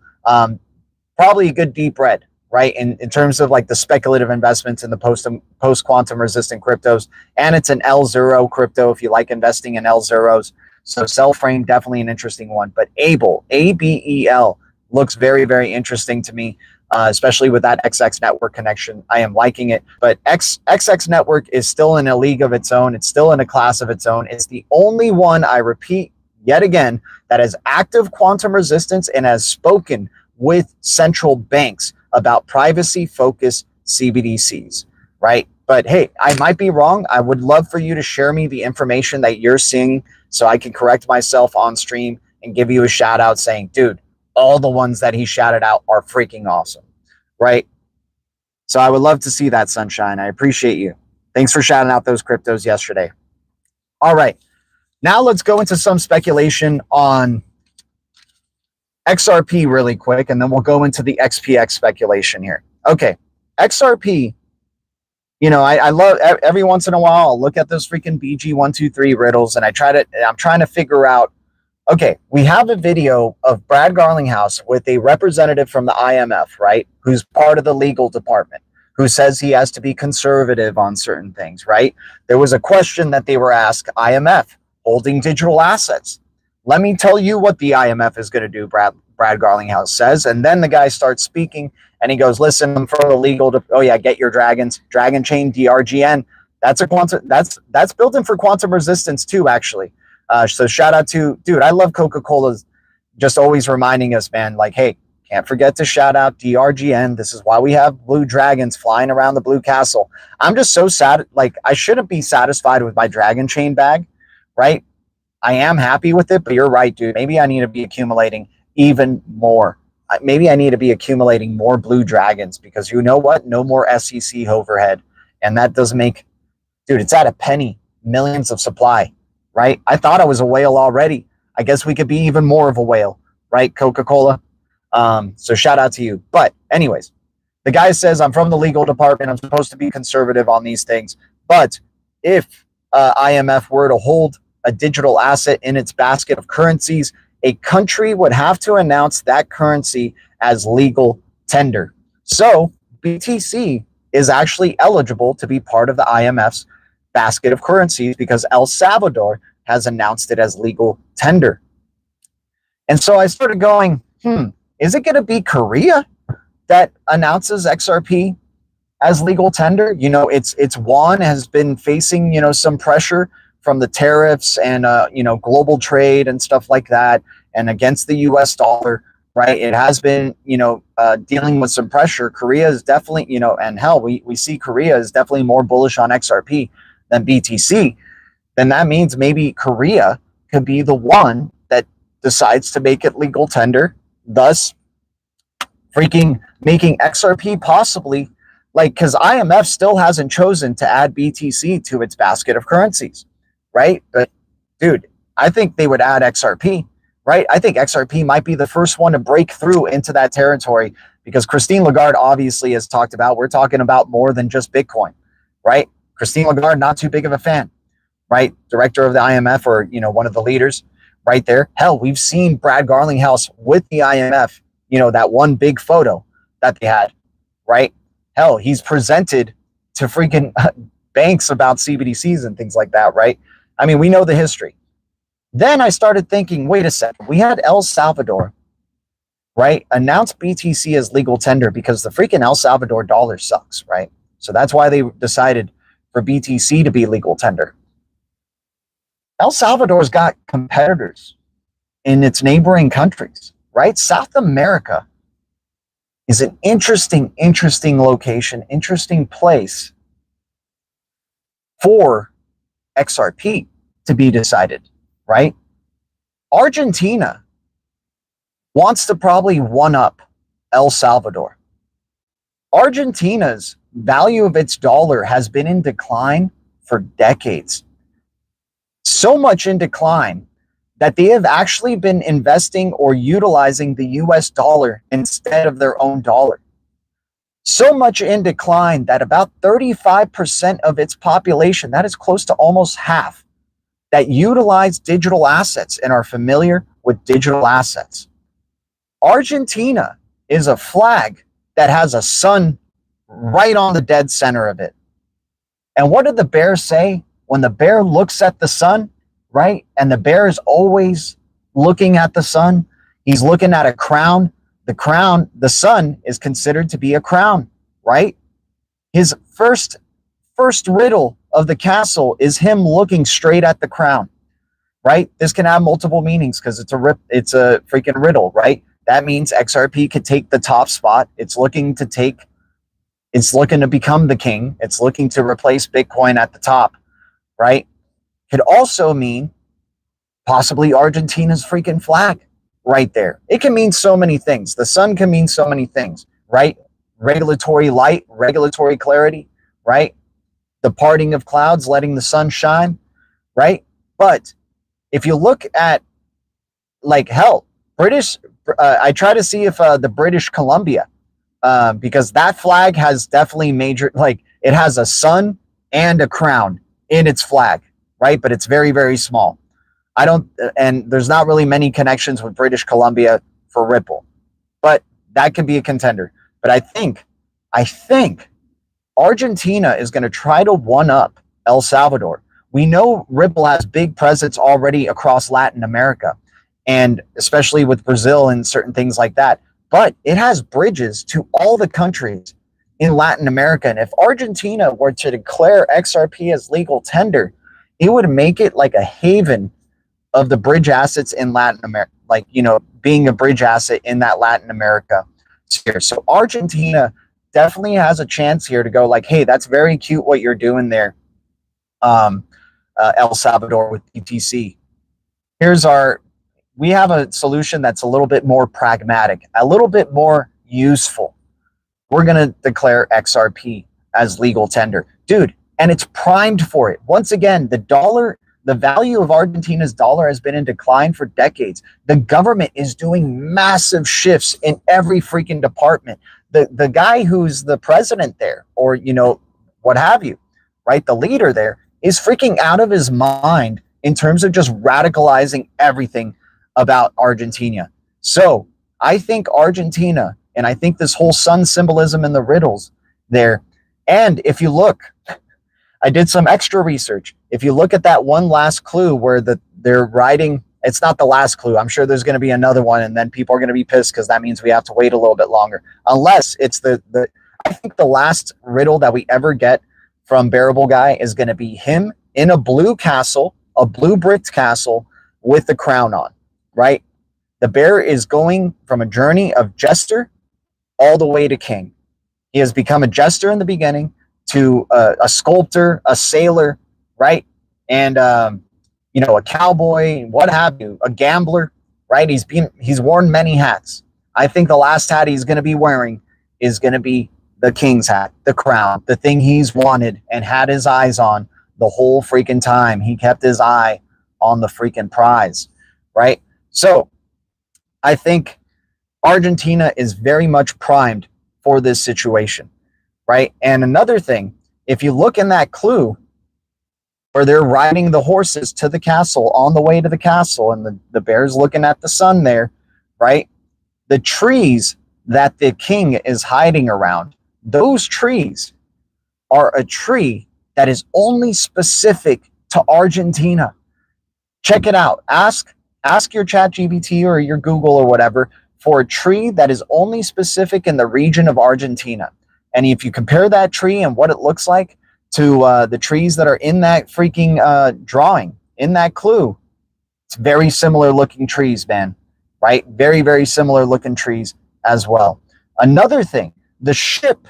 Probably a good deep red, right? In terms of like the speculative investments in the post quantum resistant cryptos. And it's an L0 crypto if you like investing in L0s. So Cellframe, definitely an interesting one. But ABEL, ABEL, looks very, very interesting to me, especially with that XX Network connection. I am liking it. But XX Network is still in a league of its own. It's still in a class of its own. It's the only one, I repeat yet again, that has active quantum resistance and has spoken with central banks about privacy-focused CBDCs, right? But hey, I might be wrong. I would love for you to share me the information that you're seeing so I can correct myself on stream and give you a shout out saying, dude, all the ones that he shouted out are freaking awesome, right? So I would love to see that, Sunshine. I appreciate you. Thanks for shouting out those cryptos yesterday. All right, now let's go into some speculation on XRP really quick, and then we'll go into the XPX speculation here. Okay, XRP, I love every once in a while I'll look at those freaking BG123 riddles and I'm trying to figure out, okay, we have a video of Brad Garlinghouse with a representative from the IMF, right, who's part of the legal department, who says he has to be conservative on certain things, right? There was a question that they were asked, IMF, holding digital assets. Let me tell you what the IMF is going to do, Brad Garlinghouse says. And then the guy starts speaking and he goes, listen, I'm for the legal, get your dragons, Dragon Chain, DRGN. That's that's built in for quantum resistance too, actually. So shout out to, dude, I love Coca-Cola just always reminding us, man, like, hey, can't forget to shout out DRGN. This is why we have blue dragons flying around the blue castle. I'm just so sad. Like, I shouldn't be satisfied with my Dragon Chain bag, right? I am happy with it, but you're right, dude. Maybe I need to be accumulating even more. Maybe I need to be accumulating more blue dragons because you know what? No more SEC overhead. And that does make, dude, it's at a penny, millions of supply, right? I thought I was a whale already. I guess we could be even more of a whale, right, Coca-Cola? So shout out to you. But anyways, the guy says, I'm from the legal department. I'm supposed to be conservative on these things. But if IMF were to hold a digital asset in its basket of currencies, a country would have to announce that currency as legal tender. So BTC is actually eligible to be part of the IMF's basket of currencies because El Salvador has announced it as legal tender. And so I started going, is it going to be Korea that announces XRP as legal tender? Its won has been facing, some pressure from the tariffs and, global trade and stuff like that, and against the US dollar, right? It has been, dealing with some pressure. Korea is definitely, and hell, we see Korea is definitely more bullish on XRP than BTC. Then that means maybe Korea could be the one that decides to make it legal tender, thus freaking making XRP possibly, because IMF still hasn't chosen to add BTC to its basket of currencies. Right? But dude, I think they would add XRP, right? I think XRP might be the first one to break through into that territory because Christine Lagarde obviously has talked about, we're talking about more than just Bitcoin, right? Christine Lagarde, not too big of a fan, right? Director of the IMF or, one of the leaders right there. Hell, we've seen Brad Garlinghouse with the IMF, that one big photo that they had, right? Hell, he's presented to freaking banks about CBDCs and things like that, right? I mean, we know the history. Then I started thinking, wait a second, we had El Salvador, right, announce BTC as legal tender because the freaking El Salvador dollar sucks, right? So that's why they decided for BTC to be legal tender. El Salvador's got competitors in its neighboring countries, right? South America is an interesting location, interesting place for XRP to be decided, right? Argentina wants to probably one-up El Salvador. Argentina's value of its dollar has been in decline for decades. So much in decline that they have actually been investing or utilizing the US dollar instead of their own dollar. So much in decline that about 35% of its population, that is close to almost half, that utilize digital assets and are familiar with digital assets. Argentina is a flag that has a sun right on the dead center of it. And what did the bear say? When the bear looks at the sun, right? And the bear is always looking at the sun. He's looking at a crown. The crown, the sun is considered to be a crown, right? His first riddle of the castle is him looking straight at the crown, right? This can have multiple meanings because it's a freaking riddle, right? That means XRP could take the top spot. It's looking to become the king. It's looking to replace Bitcoin at the top, right? Could also mean possibly Argentina's freaking flag right there. It can mean so many things. The sun can mean so many things, right? Regulatory light, regulatory clarity, right? The parting of clouds, letting the sun shine, right? But if you look at, like, hell, I try to see if the British Columbia, because that flag has definitely major, like, it has a sun and a crown in its flag, right? But it's very, very small. And there's not really many connections with British Columbia for Ripple, but that could be a contender. But I think Argentina is going to try to one-up El Salvador. We know Ripple has big presence already across Latin America, and especially with Brazil and certain things like that. But it has bridges to all the countries in Latin America. And if Argentina were to declare XRP as legal tender, it would make it like a haven of the bridge assets in Latin America, like, you know, being a bridge asset in that Latin America sphere. So Argentina definitely has a chance here to go like, hey, that's very cute what you're doing there, El Salvador with BTC. We have a solution that's a little bit more pragmatic, a little bit more useful. We're going to declare XRP as legal tender. Dude, and it's primed for it. Once again, the value of Argentina's dollar has been in decline for decades. The government is doing massive shifts in every freaking department. The guy who's the president there, or, you know, what have you, right? The leader there is freaking out of his mind in terms of just radicalizing everything about Argentina. So I think Argentina, and I think this whole sun symbolism in the riddles there. And if you look, I did some extra research. If you look at that one last clue where they're writing, it's not the last clue. I'm sure there's going to be another one, and then people are going to be pissed because that means we have to wait a little bit longer. Unless it's I think the last riddle that we ever get from Bearable Guy is going to be him in a blue castle, a blue bricked castle with the crown on, right? The bear is going from a journey of jester all the way to king. He has become a jester in the beginning, to a sculptor, a sailor, right? And, you know, a cowboy, what have you, a gambler, right? He's worn many hats. I think the last hat he's going to be wearing is going to be the king's hat, the crown, the thing he's wanted and had his eyes on the whole freaking time. He kept his eye on the freaking prize, right? So I think Argentina is very much primed for this situation, right? And another thing, if you look in that clue where they're riding the horses to the castle, on the way to the castle, and the bear's looking at the sun there, right? The trees that the king is hiding around, those trees are a tree that is only specific to Argentina. Check it out. Ask your ChatGPT or your Google or whatever for a tree that is only specific in the region of Argentina. And if you compare that tree and what it looks like to the trees that are in that freaking drawing, in that clue, It's very similar looking trees, man, right? Very, very similar looking trees as well. Another thing, the ship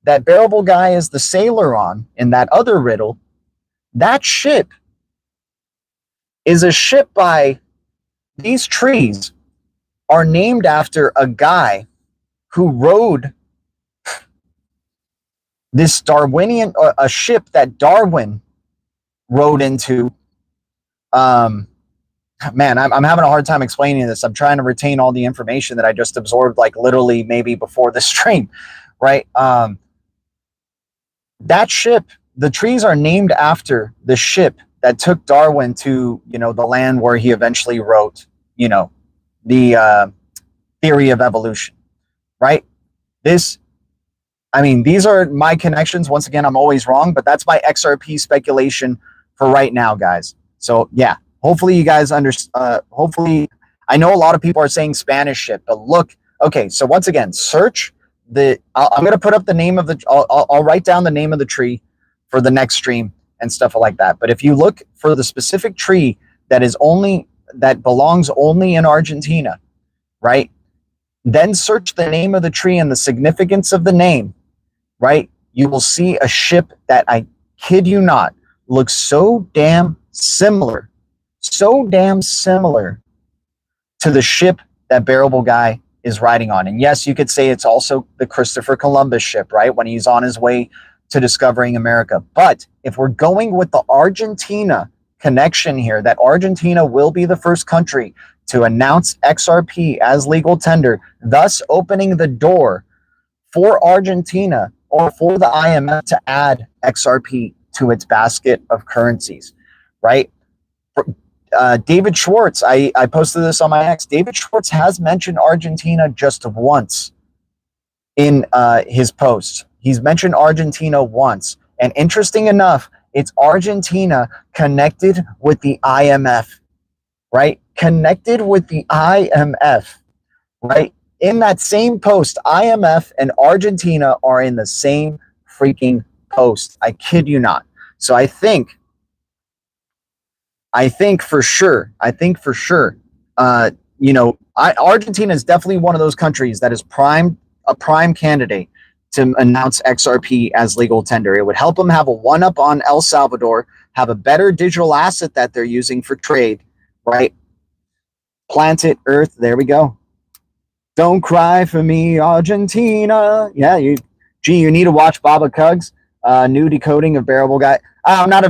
that Bearable Guy is the sailor on in that other riddle, that ship is a ship by, these trees are named after a guy who rode this Darwinian, a ship that Darwin rode into. Man, I'm having a hard time explaining this. I'm trying to retain all the information that I just absorbed, like literally maybe before the stream, right? That ship, the trees are named after the ship that took Darwin to, you know, the land where he eventually wrote, you know, the theory of evolution, right? This, I mean, these are my connections. Once again, I'm always wrong, but that's my XRP speculation for right now, guys. So yeah, hopefully you guys understand. Hopefully, I know a lot of people are saying Spanish ship, but look, okay. So once again, search the, I'm going to put up the name of the, I'll write down the name of the tree for the next stream and stuff like that. But if you look for the specific tree that is only, that belongs only in Argentina, right? Then search the name of the tree and the significance of the name, right? You will see a ship that, I kid you not, looks so damn similar to the ship that Bearable Guy is riding on. And yes, you could say it's also the Christopher Columbus ship, right? When he's on his way to discovering America. But if we're going with the Argentina connection here, that Argentina will be the first country to announce XRP as legal tender, thus opening the door for Argentina or for the IMF to add XRP to its basket of currencies, right? David Schwartz, I posted this on my X. David Schwartz has mentioned Argentina just once in his post. He's mentioned Argentina once. And interesting enough, it's Argentina connected with the IMF, right? Connected with the IMF, right? In that same post, IMF and Argentina are in the same freaking post. I kid you not. So I think for sure, you know, Argentina is definitely one of those countries that is a prime candidate to announce XRP as legal tender. It would help them have a one-up on El Salvador, have a better digital asset that they're using for trade, right? Planet Earth, there we go. Don't cry for me, Argentina. Yeah, you need to watch Baba Cug's new decoding of Bearable Guy. I'm not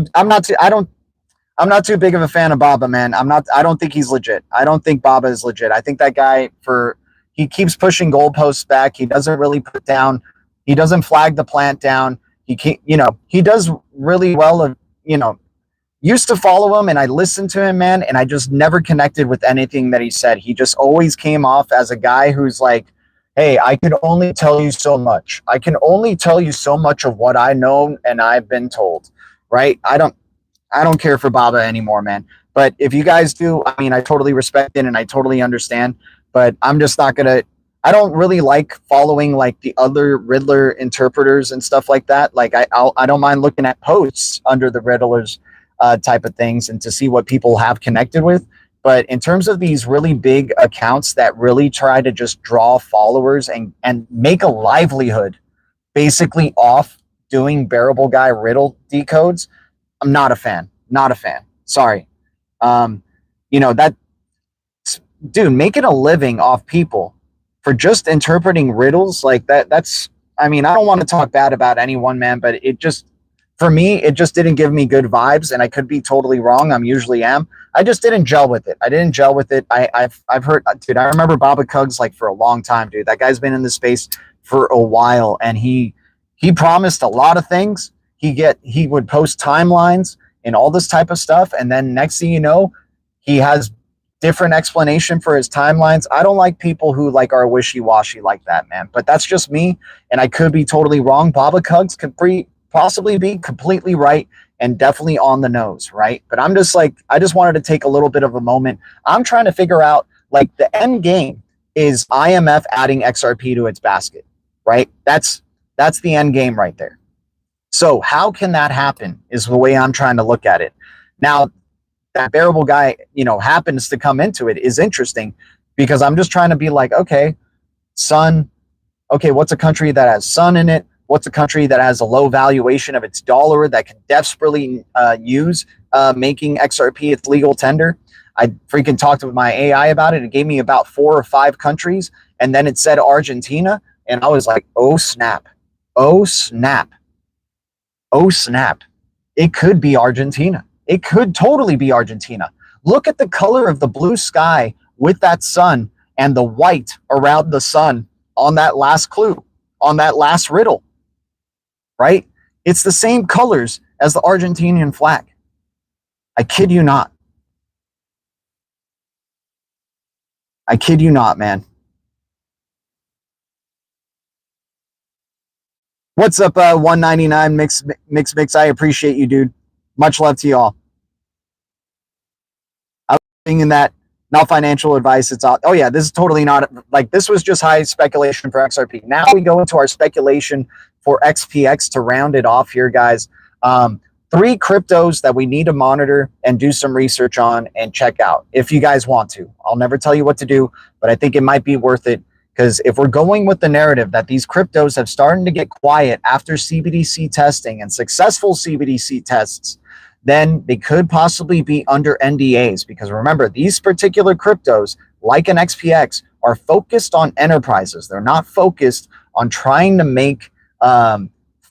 too big of a fan of Baba, man. I don't think he's legit. I don't think Baba is legit. I think that guy, he keeps pushing goalposts back. He doesn't really he doesn't flag the plant down. He does really well. Used to follow him and I listened to him, man, and I just never connected with anything that he said. He just always came off as a guy who's like, hey, I can only tell you so much. I can only tell you so much of what I know and I've been told, right? I don't care for Baba anymore, man. But if you guys do, I mean, I totally respect it and I totally understand, but I'm just not going to, I don't really like following like the other Riddler interpreters and stuff like that. Like I don't mind looking at posts under the Riddlers type of things and to see what people have connected with. But in terms of these really big accounts that really try to just draw followers and make a livelihood basically off doing Bearable Guy riddle decodes, I'm not a fan. Not a fan. Sorry. That, dude, making a living off people for just interpreting riddles like that, I don't want to talk bad about anyone, man, but for me, it just didn't give me good vibes, and I could be totally wrong. I'm usually am. I just didn't gel with it. I've heard, dude, I remember Baba Cug's like for a long time, dude. That guy's been in this space for a while, and he promised a lot of things. He would post timelines and all this type of stuff, and then next thing you know, he has different explanation for his timelines. I don't like people who like are wishy-washy like that, man. But that's just me, and I could be totally wrong. Baba Cug's could possibly be completely right and definitely on the nose, right? But I'm just like, I just wanted to take a little bit of a moment. I'm trying to figure out, like, the end game is IMF adding XRP to its basket, right? That's the end game right there. So how can that happen is the way I'm trying to look at it. Now, that bearable guy, you know, happens to come into it is interesting, because I'm just trying to be like, okay, sun, okay, what's a country that has sun in it? What's a country that has a low valuation of its dollar that can desperately use making XRP its legal tender? I freaking talked with my AI about it. It gave me about 4 or 5 countries, and then it said Argentina, and I was like, oh snap, oh snap, oh snap. It could be Argentina. It could totally be Argentina. Look at the color of the blue sky with that sun and the white around the sun on that last clue, on that last riddle, right? It's the same colors as the Argentinian flag. I kid you not. I kid you not, man. What's up, 199 mix? I appreciate you, dude. Much love to y'all. I was thinking that, not financial advice. It's all, oh yeah, this is totally not, like, this was just high speculation for XRP. Now we go into our speculation for XPX to round it off here, guys. 3 cryptos that we need to monitor and do some research on and check out if you guys want to. I'll never tell you what to do, but I think it might be worth it, because if we're going with the narrative that these cryptos have started to get quiet after CBDC testing and successful CBDC tests, then they could possibly be under NDAs, because remember, these particular cryptos, like an XPX, are focused on enterprises. They're not focused on trying to make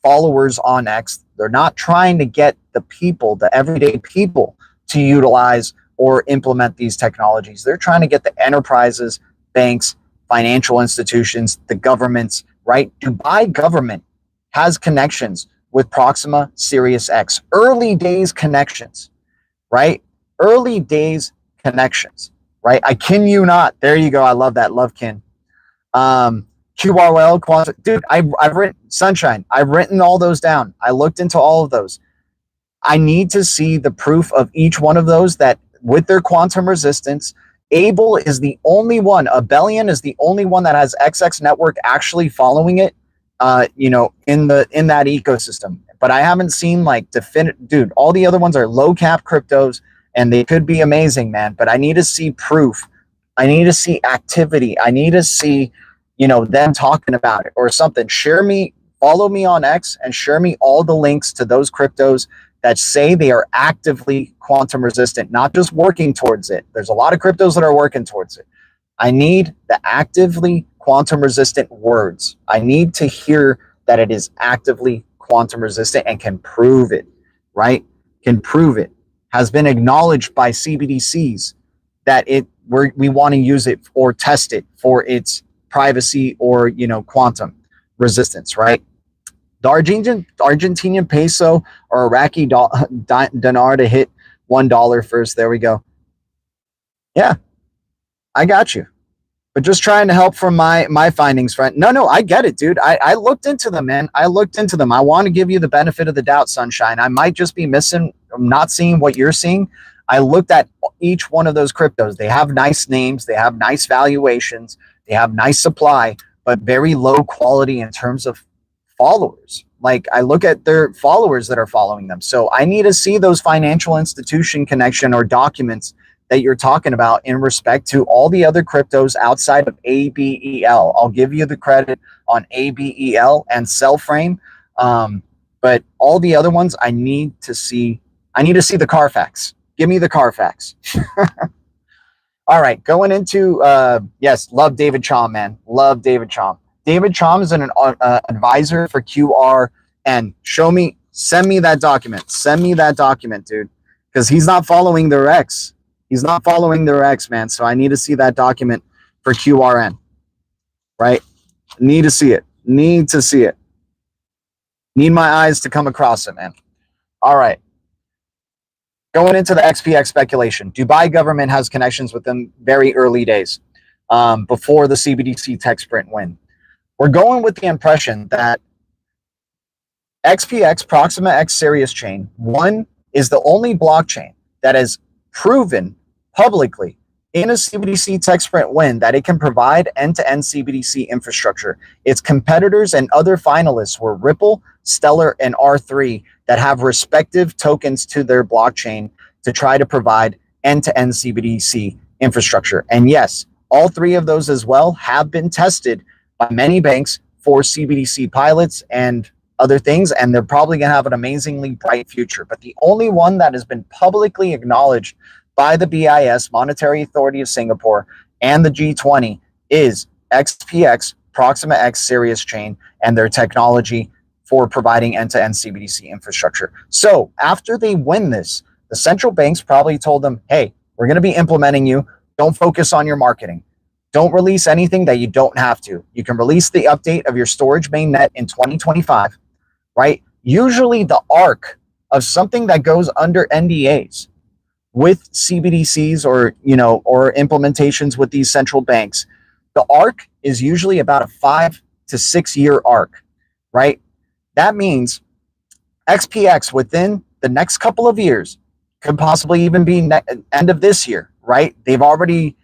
followers on X. They're not trying to get the people, the everyday people, to utilize or implement these technologies. They're trying to get the enterprises, banks, financial institutions, the governments, right? Dubai government has connections with Proxima Sirius X. Early days connections, right? Early days connections, right? I kin you not. There you go. I love that. Love kin. QRL, quantum, dude, I've written Sunshine. I've written all those down. I looked into all of those. I need to see the proof of each one of those, that with their quantum resistance. Able is the only one. Abelian is the only one that has XX network actually following it. You know, in that ecosystem. But I haven't seen like definitive, dude. All the other ones are low cap cryptos, and they could be amazing, man. But I need to see proof. I need to see activity. I need to see, you know, them talking about it or something. Share me, follow me on X, and share me all the links to those cryptos that say they are actively quantum resistant, not just working towards it. There's a lot of cryptos that are working towards it. I need the actively quantum resistant words. I need to hear that it is actively quantum resistant and can prove it, right? Can prove it. Has been acknowledged by CBDCs that we want to use it or test it for its privacy or, you know, quantum resistance, right? The Argentinian peso or Iraqi dinar to hit $1 first. There we go. Yeah, I got you. But just trying to help from my findings, friend. No, I get it, dude. I looked into them, man. I looked into them. I want to give you the benefit of the doubt, Sunshine. I might just be missing, not seeing what you're seeing. I looked at each one of those cryptos. They have nice names. They have nice valuations. They have nice supply, but very low quality in terms of followers. Like, I look at their followers that are following them. So I need to see those financial institution connection or documents that you're talking about in respect to all the other cryptos outside of ABEL. I'll give you the credit on ABEL and Cellframe. But all the other ones, I need to see the Carfax. Give me the Carfax. All right, going into, yes, love David Chom, man. Love David Chom. David Chom is an advisor for QRN. Send me that document. Send me that document, dude. Because he's not following their X. He's not following their X, man. So I need to see that document for QRN. Right? Need to see it. Need to see it. Need my eyes to come across it, man. All right. Going into the XPX speculation. Dubai government has connections with them very early days, before the CBDC tech sprint win. We're going with the impression that XPX, Proxima X Sirius chain, one, is the only blockchain that has proven publicly in a CBDC tech sprint win that it can provide end-to-end CBDC infrastructure. Its competitors and other finalists were Ripple, Stellar, and R3 that have respective tokens to their blockchain to try to provide end-to-end CBDC infrastructure. And yes, all three of those as well have been tested by many banks for CBDC pilots and other things, and they're probably going to have an amazingly bright future. But the only one that has been publicly acknowledged by the BIS, Monetary Authority of Singapore, and the G20 is XPX, Proxima X Sirius Chain, and their technology for providing end-to-end CBDC infrastructure. So after they win this, the central banks probably told them, hey, we're going to be implementing you. Don't focus on your marketing. Don't release anything that you don't have to. You can release the update of your storage mainnet in 2025, right? Usually the arc of something that goes under NDAs with CBDCs or, or implementations with these central banks, the arc is usually about a 5 to 6 year arc, right? That means XPX within the next couple of years could possibly even be end of this year, right? They've already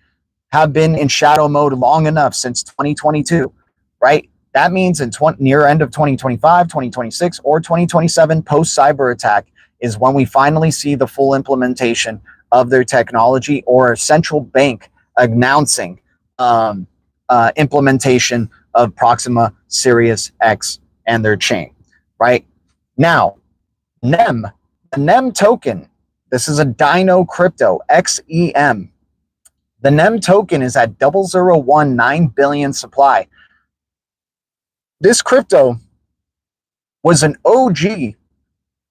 have been in shadow mode long enough since 2022, right? That means in near end of 2025, 2026, or 2027 post cyber attack is when we finally see the full implementation of their technology or a central bank announcing implementation of Proxima, Sirius X, and their chain, right? Now, NEM, the NEM token, this is a Dino crypto, XEM. The NEM token is at 0019 billion supply. This crypto was an OG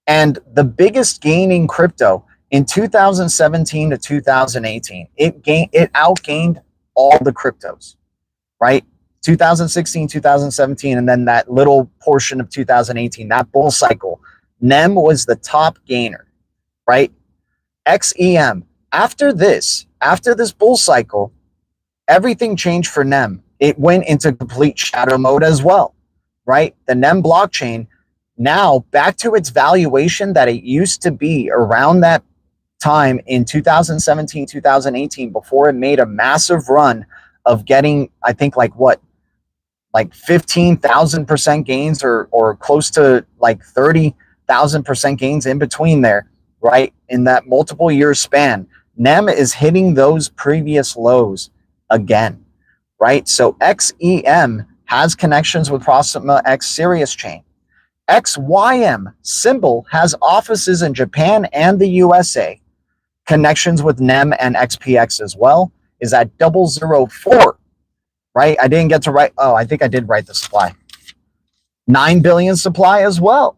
and the biggest gaining crypto in 2017 to 2018. It outgained all the cryptos, right? 2016, 2017, and then that little portion of 2018, that bull cycle, NEM was the top gainer, right? XEM, after this bull cycle, everything changed for NEM. It went into complete shadow mode as well, right? The NEM blockchain, now back to its valuation that it used to be around that time in 2017, 2018, before it made a massive run of getting, I think, like 15,000% gains or close to like 30,000% gains in between there, right? In that multiple year span, NEM is hitting those previous lows again, right? So XEM has connections with Proxima X Sirius Chain. XYM symbol has offices in Japan and the USA. Connections with NEM and XPX as well is at 004, right? I didn't get to write. Oh, I think I did write the supply. 9 billion supply as well.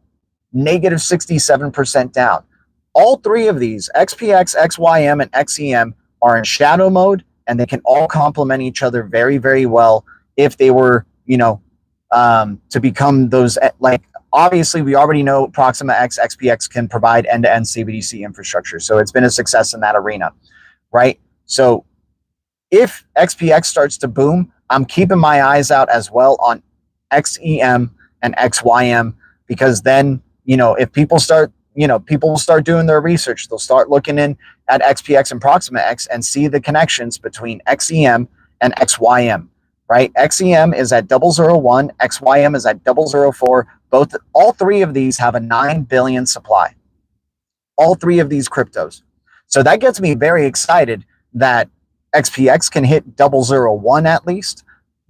Negative 67% down. All three of these, XPX, XYM, and XEM, are in shadow mode, and they can all complement each other very, very well if they were, to become those, like, obviously, we already know Proxima X, XPX can provide end-to-end CBDC infrastructure. So it's been a success in that arena, right? So if XPX starts to boom, I'm keeping my eyes out as well on XEM and XYM, because then, if people start, people will start doing their research. They'll start looking in at XPX and Proxima X and see the connections between XEM and XYM, right? XEM is at 001, XYM is at 004. All three of these have a 9 billion supply. All three of these cryptos. So that gets me very excited that XPX can hit 001 at least,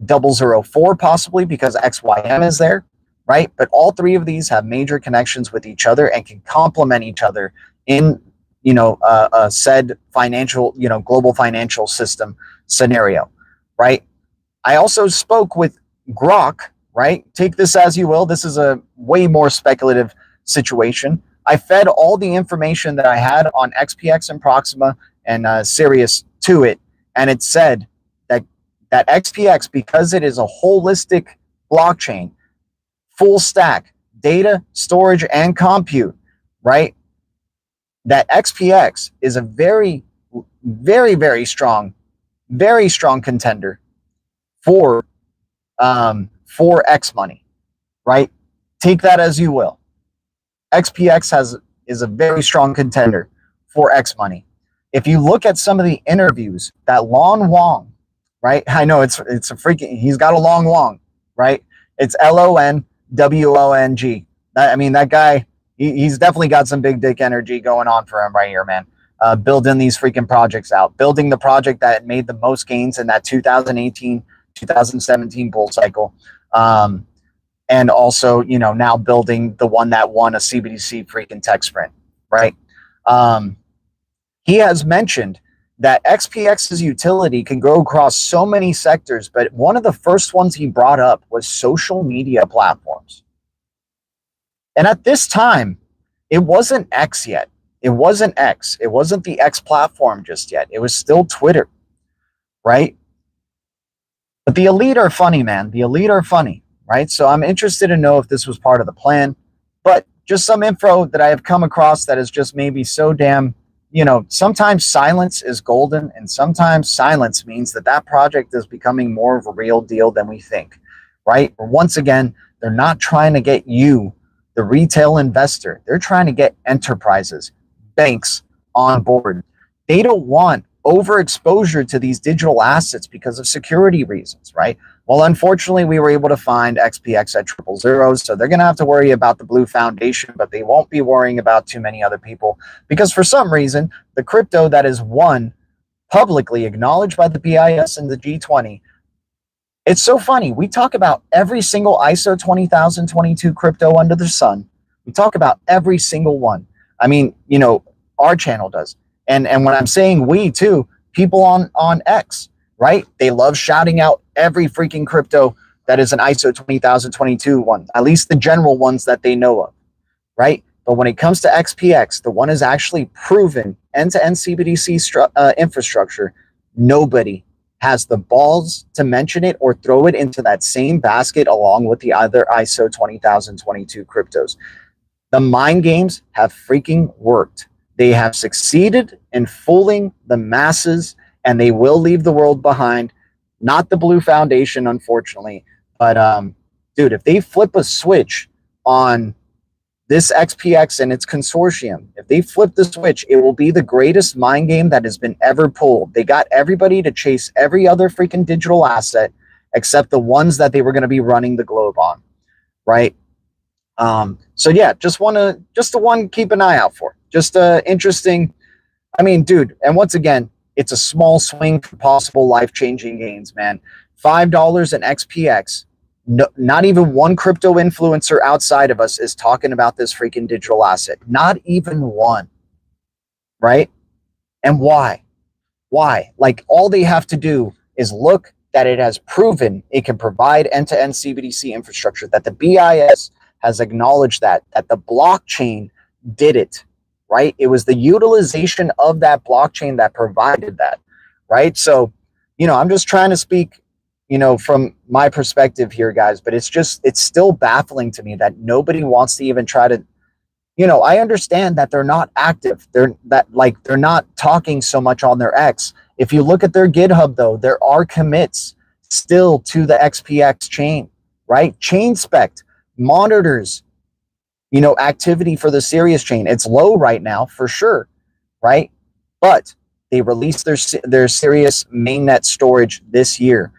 004 possibly, because XYM is there, right? But all three of these have major connections with each other and can complement each other in, a said financial, global financial system scenario, right? I also spoke with Grok, right? Take this as you will. This is a way more speculative situation. I fed all the information that I had on XPX and Proxima and Sirius to it, and it said that XPX, because it is a holistic blockchain, full stack, data, storage, and compute, right? That XPX is a very, very, very strong contender for X money, right? Take that as you will. XPX is a very strong contender for X money. If you look at some of the interviews that Lon Wong, right? I know it's a freaking, he's got a long Wong, right? It's LONWONG. That guy, he's definitely got some big dick energy going on for him right here, man. building these freaking projects out, building the project that made the most gains in that 2018, 2017 bull cycle. And also, you know, now building the one that won a CBDC freaking tech sprint, right? He has mentioned that XPX's utility can go across so many sectors, but one of the first ones he brought up was social media platforms. And at this time, it wasn't X yet. It wasn't X. It wasn't the X platform just yet. It was still Twitter, right? But the elite are funny, man. The elite are funny, right? So I'm interested to know if this was part of the plan. But just some info that I have come across that is just maybe so damn, you know, sometimes silence is golden, and sometimes silence means that that project is becoming more of a real deal than we think, right? Once again, they're not trying to get you, the retail investor. They're trying to get enterprises, banks on board. They don't want overexposure to these digital assets because of security reasons, right? Well, unfortunately, we were able to find XPX at 000, so they're going to have to worry about the Blue Foundation, but they won't be worrying about too many other people because for some reason, the crypto that is one publicly acknowledged by the BIS and the G20, it's so funny. We talk about every single ISO 20022 crypto under the sun. We talk about every single one. I mean, you know, our channel does. And when I'm saying we too, people on X, right? They love shouting out every freaking crypto that is an ISO 20022 one, at least the general ones that they know of, right? But when it comes to XPX, the one is actually proven end-to-end CBDC infrastructure, nobody has the balls to mention it or throw it into that same basket along with the other ISO 20022 cryptos. The mind games have freaking worked. They have succeeded in fooling the masses, and they will leave the world behind. Not the Blue Foundation, unfortunately. But, dude, if they flip a switch on this XPX and its consortium, if they flip the switch, it will be the greatest mind game that has been ever pulled. They got everybody to chase every other freaking digital asset except the ones that they were going to be running the globe on, right? So, yeah, just the one keep an eye out for. Just interesting. I mean, dude, and once again, it's a small swing for possible life-changing gains, man. $5 in XPX. No, not even one crypto influencer outside of us is talking about this freaking digital asset. Not even one, right? And why? Why? Like, all they have to do is look that it has proven it can provide end-to-end CBDC infrastructure, that the BIS has acknowledged that the blockchain did it. Right? It was the utilization of that blockchain that provided that, right? So, you know, I'm just trying to speak, you know, from my perspective here, guys, but it's still baffling to me that nobody wants to even try to, you know, I understand that they're not active. They're not talking so much on their X. If you look at their GitHub, though, there are commits still to the XPX chain, right? Chain spec monitors, you know, activity for the Sirius chain. It's low right now for sure, right? But they released their Sirius mainnet storage this year.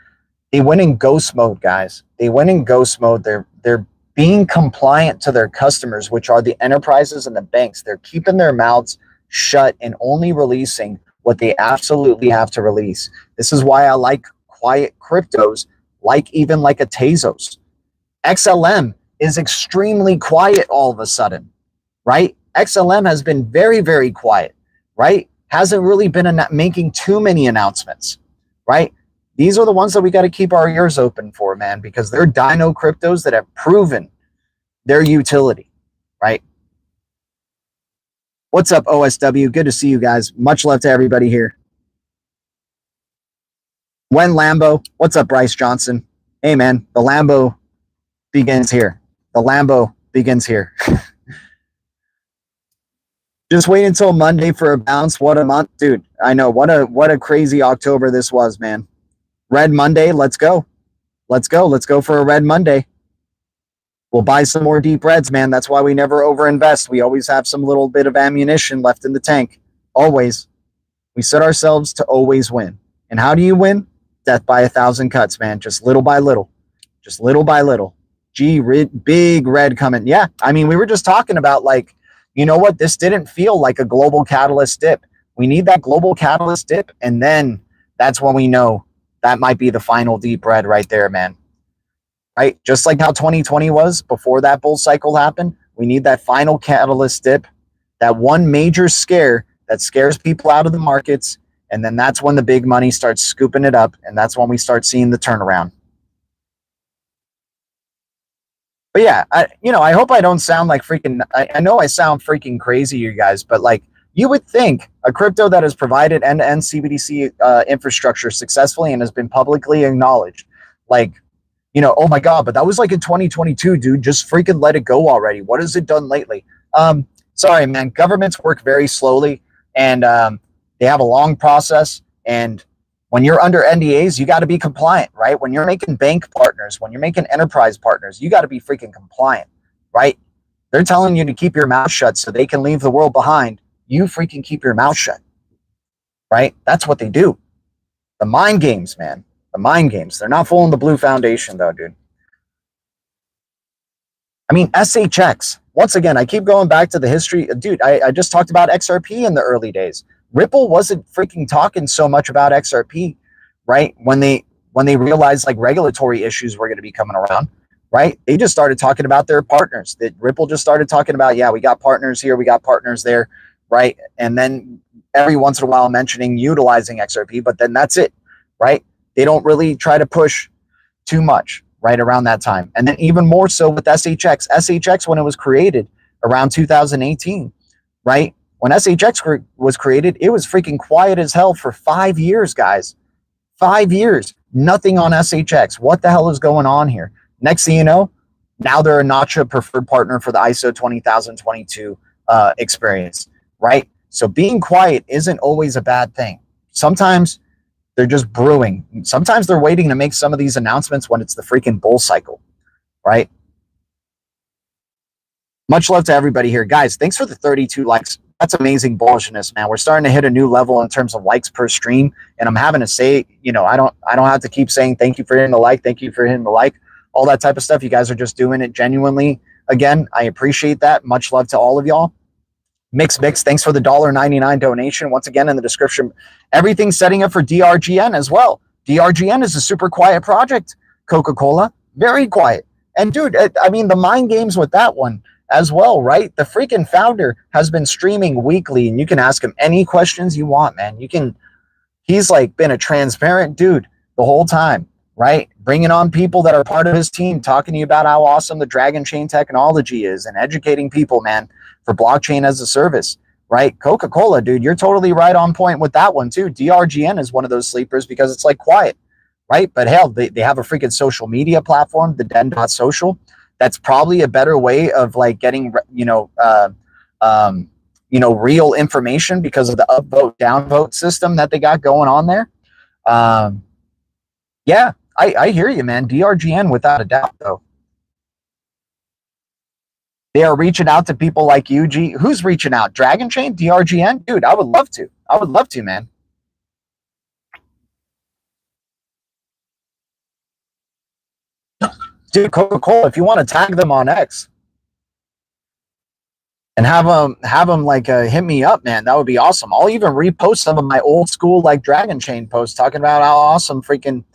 They went in ghost mode, guys. They went in ghost mode. They're being compliant to their customers, which are the enterprises and the banks. They're keeping their mouths shut and only releasing what they absolutely have to release. This is why I like quiet cryptos, like even like a Tezos. XLM is extremely quiet all of a sudden, right? XLM has been very, very quiet, right? Hasn't really been making too many announcements, right? These are the ones that we got to keep our ears open for, man, because they're dino cryptos that have proven their utility, right? What's up, OSW? Good to see you guys. Much love to everybody here. When Lambo, what's up, Bryce Johnson? Hey, man, the Lambo begins here. The Lambo begins here. Just wait until Monday for a bounce. What a month, dude. I know, what a crazy October this was, man. Red Monday, let's go. Let's go for a Red Monday. We'll buy some more deep reds, man. That's why we never overinvest. We always have some little bit of ammunition left in the tank. Always. We set ourselves to always win. And how do you win? Death by 1,000 cuts, man. Just little by little. Just little by little. Gee, big red coming. Yeah, I mean, we were just talking about, like, you know what? This didn't feel like a global catalyst dip. We need that global catalyst dip, and then that's when we know that might be the final deep red right there, man. Right? Just like how 2020 was before that bull cycle happened, we need that final catalyst dip, that one major scare that scares people out of the markets, and then that's when the big money starts scooping it up, and that's when we start seeing the turnaround. But yeah, I hope I don't sound like freaking, I know I sound freaking crazy, you guys, but like, you would think a crypto that has provided end-to-end CBDC infrastructure successfully and has been publicly acknowledged, like, oh my God, but that was like in 2022, dude, just freaking let it go already. What has it done lately? Sorry, man, governments work very slowly, and they have a long process, and when you're under NDAs, you got to be compliant, right? When you're making bank partners, when you're making enterprise partners, you got to be freaking compliant, right? They're telling you to keep your mouth shut so they can leave the world behind. You freaking keep your mouth shut, right? That's what they do. The mind games, man. The mind games. They're not fooling the Blue Foundation, though, dude. I mean, SHX. Once again, I keep going back to the history. Dude, I just talked about XRP in the early days. Ripple wasn't freaking talking so much about XRP, right? When they realized like regulatory issues were going to be coming around, right? They just started talking about their partners. That Ripple just started talking about, yeah, we got partners here, we got partners there, right? And then every once in a while mentioning utilizing XRP, but then that's it, right? They don't really try to push too much right around that time. And then even more so with SHX. SHX, when it was created around 2018, right? When SHX was created, it was freaking quiet as hell for 5 years, guys. 5 years. Nothing on SHX. What the hell is going on here? Next thing you know, now they're a Notcha preferred partner for the ISO 20022 experience, right? So being quiet isn't always a bad thing. Sometimes they're just brewing. Sometimes they're waiting to make some of these announcements when it's the freaking bull cycle, right? Much love to everybody here. Guys, thanks for the 32 likes. That's amazing bullishness, man. We're starting to hit a new level in terms of likes per stream. And I'm having to say, I don't have to keep saying thank you for hitting the like, thank you for hitting the like, all that type of stuff. You guys are just doing it genuinely. Again, I appreciate that. Much love to all of y'all. Mix, thanks for the $1.99 donation. Once again, in the description, everything's setting up for DRGN as well. DRGN is a super quiet project. Coca-Cola, very quiet. And dude, I mean, the mind games with that one as well, right? The freaking founder has been streaming weekly, and you can ask him any questions you want, man. He's like been a transparent dude the whole time, right? Bringing on people that are part of his team, talking to you about how awesome the Dragon Chain technology is, and educating people, man, for blockchain as a service, right? Coca-Cola, dude, you're totally right on point with that one too. DRGN is one of those sleepers because it's like quiet, right? But hell, they have a freaking social media platform, the den.social. That's probably a better way of like getting, real information because of the upvote, downvote system that they got going on there. Yeah, I hear you, man. DRGN without a doubt, though. They are reaching out to people like you, G. Who's reaching out? Dragon Chain? DRGN? Dude, I would love to. I would love to, man. Dude, Coca-Cola, if you want to tag them on X and have them like hit me up, man, that would be awesome. I'll even repost some of my old school like Dragon Chain posts talking about how awesome freaking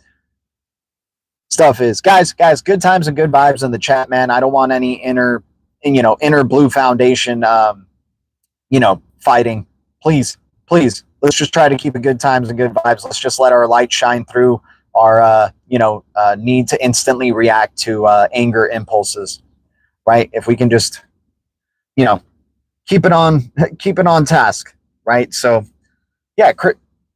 stuff is. Guys, good times and good vibes in the chat, man. I don't want any inner Blue Foundation, fighting. Please, let's just try to keep it good times and good vibes. Let's just let our light shine through our, need to instantly react to anger impulses, right? If we can just, keep it on task, right? So, yeah,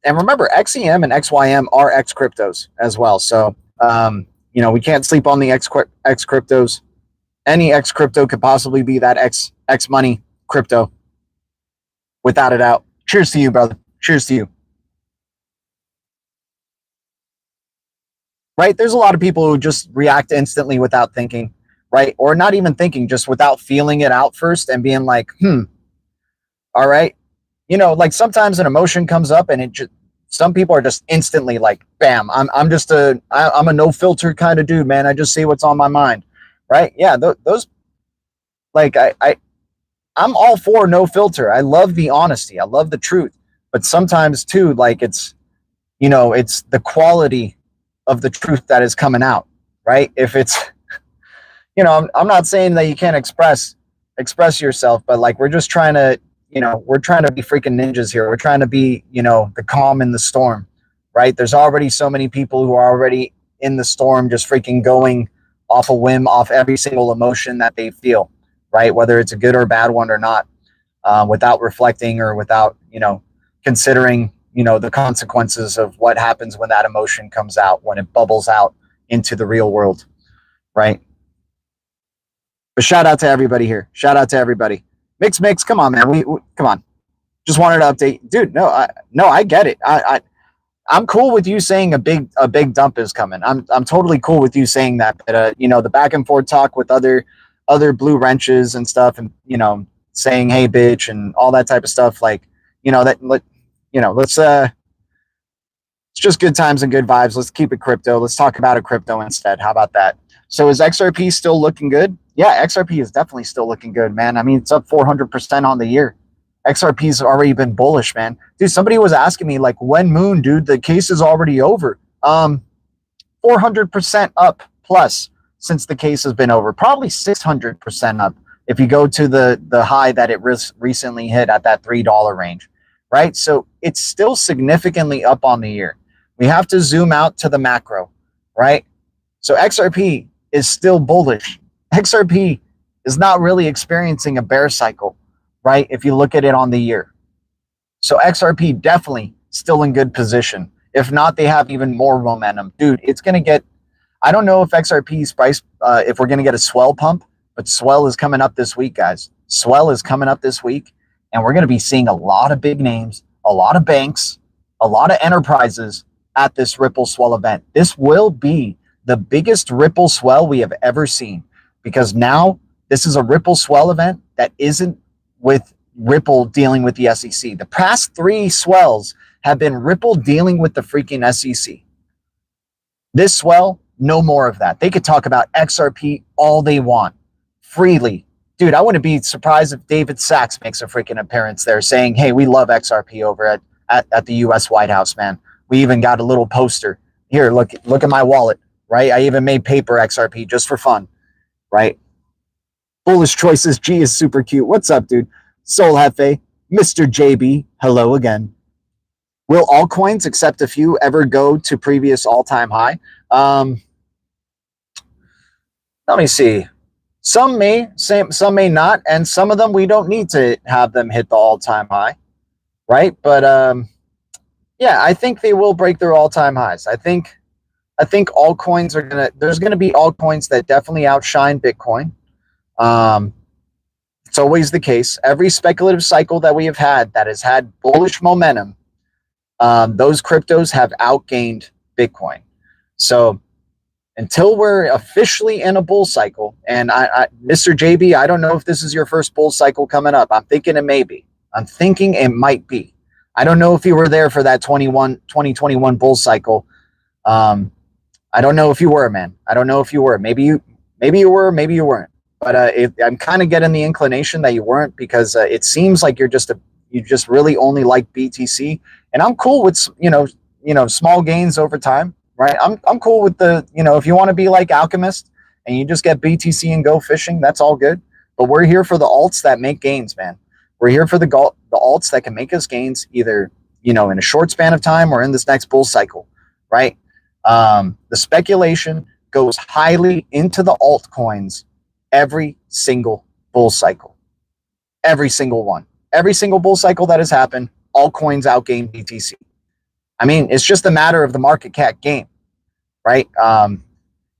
and remember, XEM and XYM are X cryptos as well. So, we can't sleep on the X cryptos. Any X crypto could possibly be that X money crypto, without a doubt. Cheers to you, brother. Cheers to you. Right? There's a lot of people who just react instantly without thinking, right? Or not even thinking, just without feeling it out first and being like, all right. Like sometimes an emotion comes up and some people are just instantly like, bam, I'm a no filter kind of dude, man. I just say what's on my mind. Right? Yeah, those, like, I'm all for no filter. I love the honesty. I love the truth. but sometimes too, like it's, you know, it's the quality of the truth that is coming out, right? If it's, you know, I'm not saying that you can't express yourself, but like we're just trying to, you know, we're trying to be freaking ninjas here. We're trying to be, you know, the calm in the storm, right? There's already so many people who are already in the storm, just freaking going off a whim, off every single emotion that they feel, right? Whether it's a good or bad one or not, without reflecting or without, you know, considering, you know, the consequences of what happens when that emotion comes out, when it bubbles out into the real world, right? But shout out to everybody here. Shout out to everybody. Mix, come on, man. We come on. Just wanted to update, dude. No, I get it. I'm cool with you saying a big dump is coming. I'm totally cool with you saying that. But you know, the back and forth talk with other blue wrenches and stuff, and you know, saying hey bitch and all that type of stuff, like, you know, that, you know, let's it's just good times and good vibes. Let's keep it crypto. Let's talk about a crypto instead. How about that? So is XRP still looking good? Yeah, XRP is definitely still looking good, man. I mean, it's up 400% on the year. XRP's already been bullish, man. Dude, somebody was asking me, like, when moon, dude, the case is already over. 400% up plus since the case has been over. Probably 600% up if you go to the high that it recently hit at that $3 range, right? So it's still significantly up on the year. We have to zoom out to the macro, right? So XRP is still bullish. XRP is not really experiencing a bear cycle, right? If you look at it on the year. So XRP definitely still in good position. If not, they have even more momentum. Dude, it's going to get, I don't know if XRP's price, if we're going to get a swell pump, but swell is coming up this week, guys. Swell is coming up this week, and we're going to be seeing a lot of big names, a lot of banks, a lot of enterprises at this Ripple swell event. This will be the biggest Ripple swell we have ever seen, because now this is a Ripple swell event that isn't with Ripple dealing with the SEC. The past 3 swells have been Ripple dealing with the freaking SEC. This swell, no more of that. They could talk about XRP all they want, freely. Dude, I wouldn't be surprised if David Sachs makes a freaking appearance there saying, hey, we love XRP over at the US White House, man. We even got a little poster. Here, look at my wallet, right? I even made paper XRP just for fun, right? Bullish Choices G is super cute. What's up, dude? Soul Hefe, Mr. JB, hello again. Will altcoins, except a few, ever go to previous all-time high? Let me see. Some may, some may not, and some of them we don't need to have them hit the all-time high, right? But yeah, I think they will break their all-time highs. I think altcoins are gonna. There's gonna be altcoins that definitely outshine Bitcoin. It's always the case. Every speculative cycle that we have had that has had bullish momentum, those cryptos have outgained Bitcoin. So until we're officially in a bull cycle, and Mr. JB, I don't know if this is your first bull cycle coming up. I'm thinking it may be. I'm thinking it might be. I don't know if you were there for that 2021 bull cycle. I don't know if you were, man. I don't know if you were. Maybe you were, maybe you weren't. But I'm kind of getting the inclination that you weren't, because it seems like you just really only like BTC, and I'm cool with small gains over time, right? I'm cool with the, if you want to be like Alchemist and you just get BTC and go fishing, that's all good. But we're here for the alts that make gains, man. We're here for the alts that can make us gains, either in a short span of time or in this next bull cycle, right? The speculation goes highly into the altcoins every single bull cycle. Every single one. Every single bull cycle that has happened, altcoins outgain BTC. I mean, it's just a matter of the market cap game, right?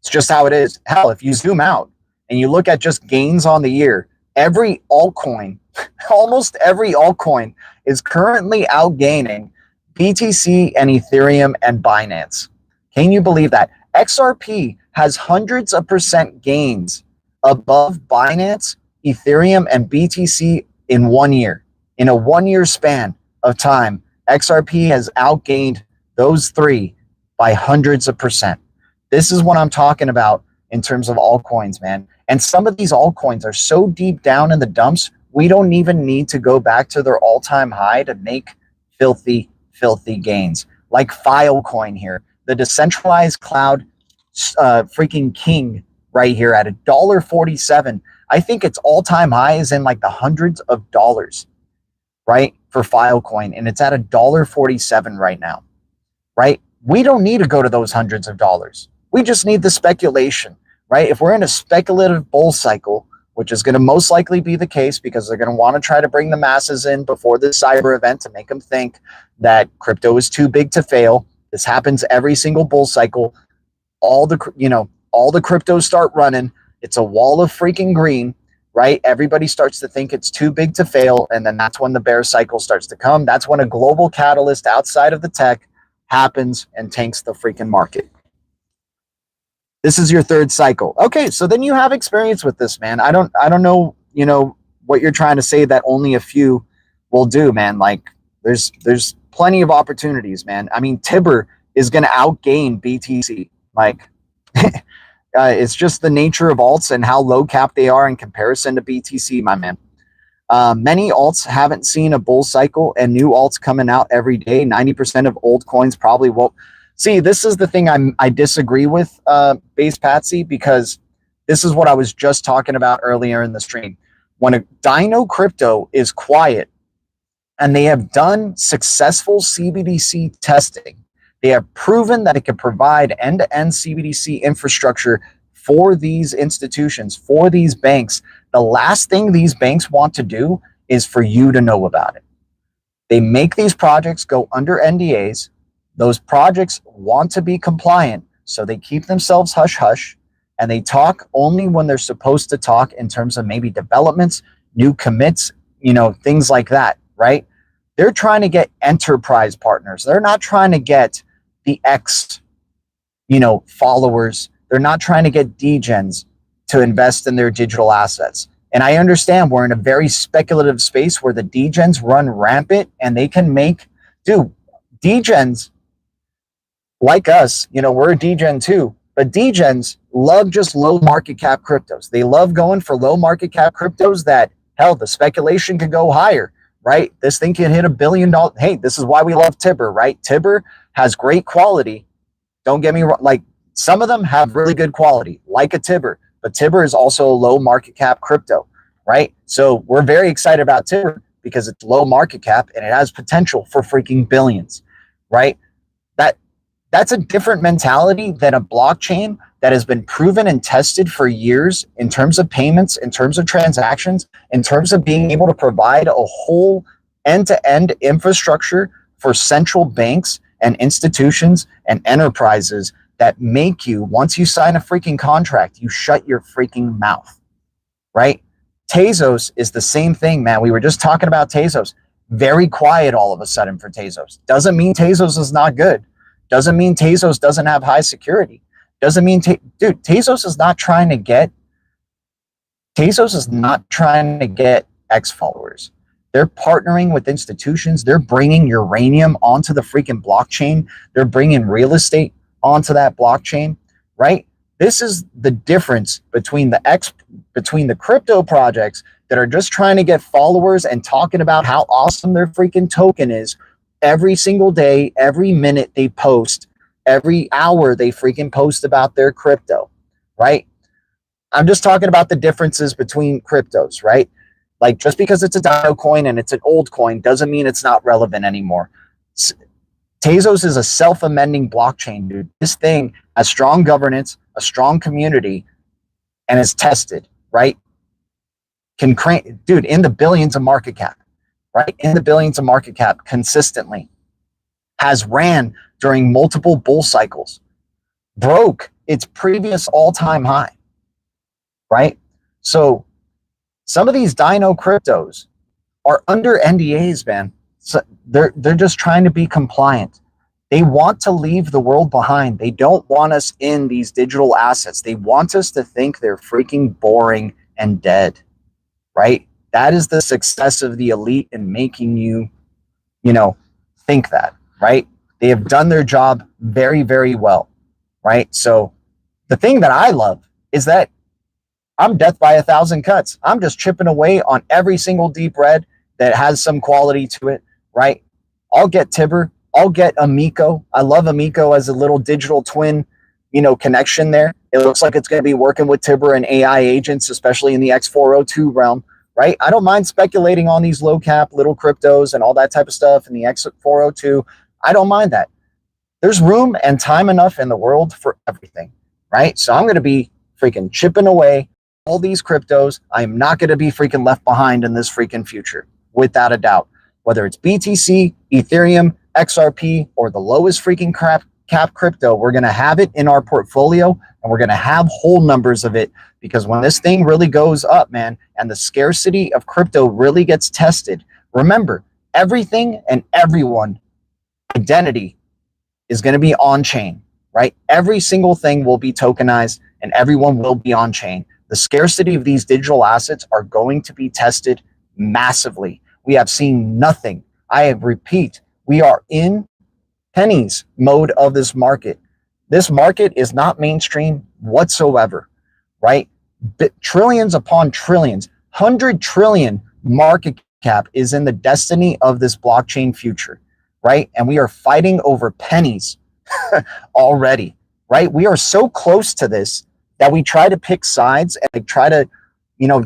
It's just how it is. Hell, if you zoom out and you look at just gains on the year, every altcoin, almost every altcoin is currently outgaining BTC and Ethereum and Binance. Can you believe that? XRP has hundreds of % gains above Binance, Ethereum, and BTC in 1 year. In a 1 year span of time, XRP has outgained those 3 by hundreds of %. This is what I'm talking about in terms of altcoins, man. And some of these altcoins are so deep down in the dumps, we don't even need to go back to their all-time high to make filthy, filthy gains. Like Filecoin here, the decentralized cloud freaking king right here at $1.47. I think its all-time high is in like the hundreds of dollars, right, for Filecoin, and it's at $1.47 right now, right? We don't need to go to those hundreds of dollars. We just need the speculation, right? If we're in a speculative bull cycle, which is going to most likely be the case because they're going to want to try to bring the masses in before this cyber event to make them think that crypto is too big to fail. This happens every single bull cycle. All the cryptos start running. It's a wall of freaking green, right? Everybody starts to think it's too big to fail, and then that's when the bear cycle starts to come. That's when a global catalyst outside of the tech happens and tanks the freaking market. This is your third cycle. Okay, so then you have experience with this, man. I don't know, what you're trying to say that only a few will do, man. Like there's plenty of opportunities, man. I mean, TIBBIR is going to outgain BTC. Like it's just the nature of alts and how low cap they are in comparison to BTC, my man. Many alts haven't seen a bull cycle, and new alts coming out every day. 90% of old coins probably won't. See, this is the thing I disagree with, Base Patsy, because this is what I was just talking about earlier in the stream. When a Dino Crypto is quiet and they have done successful CBDC testing, they have proven that it can provide end-to-end CBDC infrastructure for these institutions, for these banks. The last thing these banks want to do is for you to know about it. They make these projects go under NDAs. Those projects want to be compliant, so they keep themselves hush-hush, and they talk only when they're supposed to talk in terms of maybe developments, new commits, things like that, right? They're trying to get enterprise partners. They're not trying to get the X, followers. They're not trying to get degens to invest in their digital assets. And I understand we're in a very speculative space where the degens run rampant, and they can make, degens, like us, we're a degen too, but degens love just low market cap cryptos. They love going for low market cap cryptos that, hell, the speculation could go higher, right? This thing can hit $1 billion. Hey, this is why we love TIBBIR, right? TIBBIR has great quality. Don't get me wrong. Like some of them have really good quality, like a TIBBIR, but TIBBIR is also a low market cap crypto, right? So we're very excited about TIBBIR because it's low market cap and it has potential for freaking billions, right? That's a different mentality than a blockchain that has been proven and tested for years in terms of payments, in terms of transactions, in terms of being able to provide a whole end-to-end infrastructure for central banks and institutions and enterprises that make you, once you sign a freaking contract, you shut your freaking mouth, right? Tezos is the same thing, man. We were just talking about Tezos. Very quiet all of a sudden for Tezos. Doesn't mean Tezos is not good. Doesn't mean Tezos doesn't have high security. Doesn't mean, Tezos is not trying to get X followers. They're partnering with institutions. They're bringing uranium onto the freaking blockchain. They're bringing real estate onto that blockchain, right? This is the difference between the crypto projects that are just trying to get followers and talking about how awesome their freaking token is every single day, every minute they post, every hour they freaking post about their crypto, right? I'm just talking about the differences between cryptos, right? Like just because it's a Dino coin and it's an old coin doesn't mean it's not relevant anymore. Tezos is a self-amending blockchain, dude. This thing has strong governance, a strong community, and is tested, right? Can crank, dude, in the billions of market cap, right? In the billions of market cap consistently. Has ran during multiple bull cycles. Broke its previous all-time high, right? So some of these Dino cryptos are under NDAs, man. So they're just trying to be compliant. They want to leave the world behind. They don't want us in these digital assets. They want us to think they're freaking boring and dead, right? That is the success of the elite in making you, think that, right? They have done their job very, very well, right? So the thing that I love is that I'm death by 1,000 cuts. I'm just chipping away on every single deep red that has some quality to it, right? I'll get TIBBIR. I'll get Amico. I love Amico as a little digital twin, connection there. It looks like it's going to be working with TIBBIR and AI agents, especially in the X402 realm, right? I don't mind speculating on these low cap little cryptos and all that type of stuff in the X402. I don't mind that. There's room and time enough in the world for everything, right? So I'm going to be freaking chipping away all these cryptos. I'm not going to be freaking left behind in this freaking future, without a doubt. Whether it's BTC, Ethereum, XRP, or the lowest freaking cap crypto, we're going to have it in our portfolio, and we're going to have whole numbers of it, because when this thing really goes up, man, and the scarcity of crypto really gets tested, remember, everything and everyone identity is going to be on chain, right? Every single thing will be tokenized and everyone will be on chain. The scarcity of these digital assets are going to be tested massively. We have seen nothing. I repeat, we are in pennies mode of this market. This market is not mainstream whatsoever, right? Trillions upon trillions, 100 trillion market cap is in the destiny of this blockchain future, right? And we are fighting over pennies already, right? We are so close to this that we try to pick sides and try to,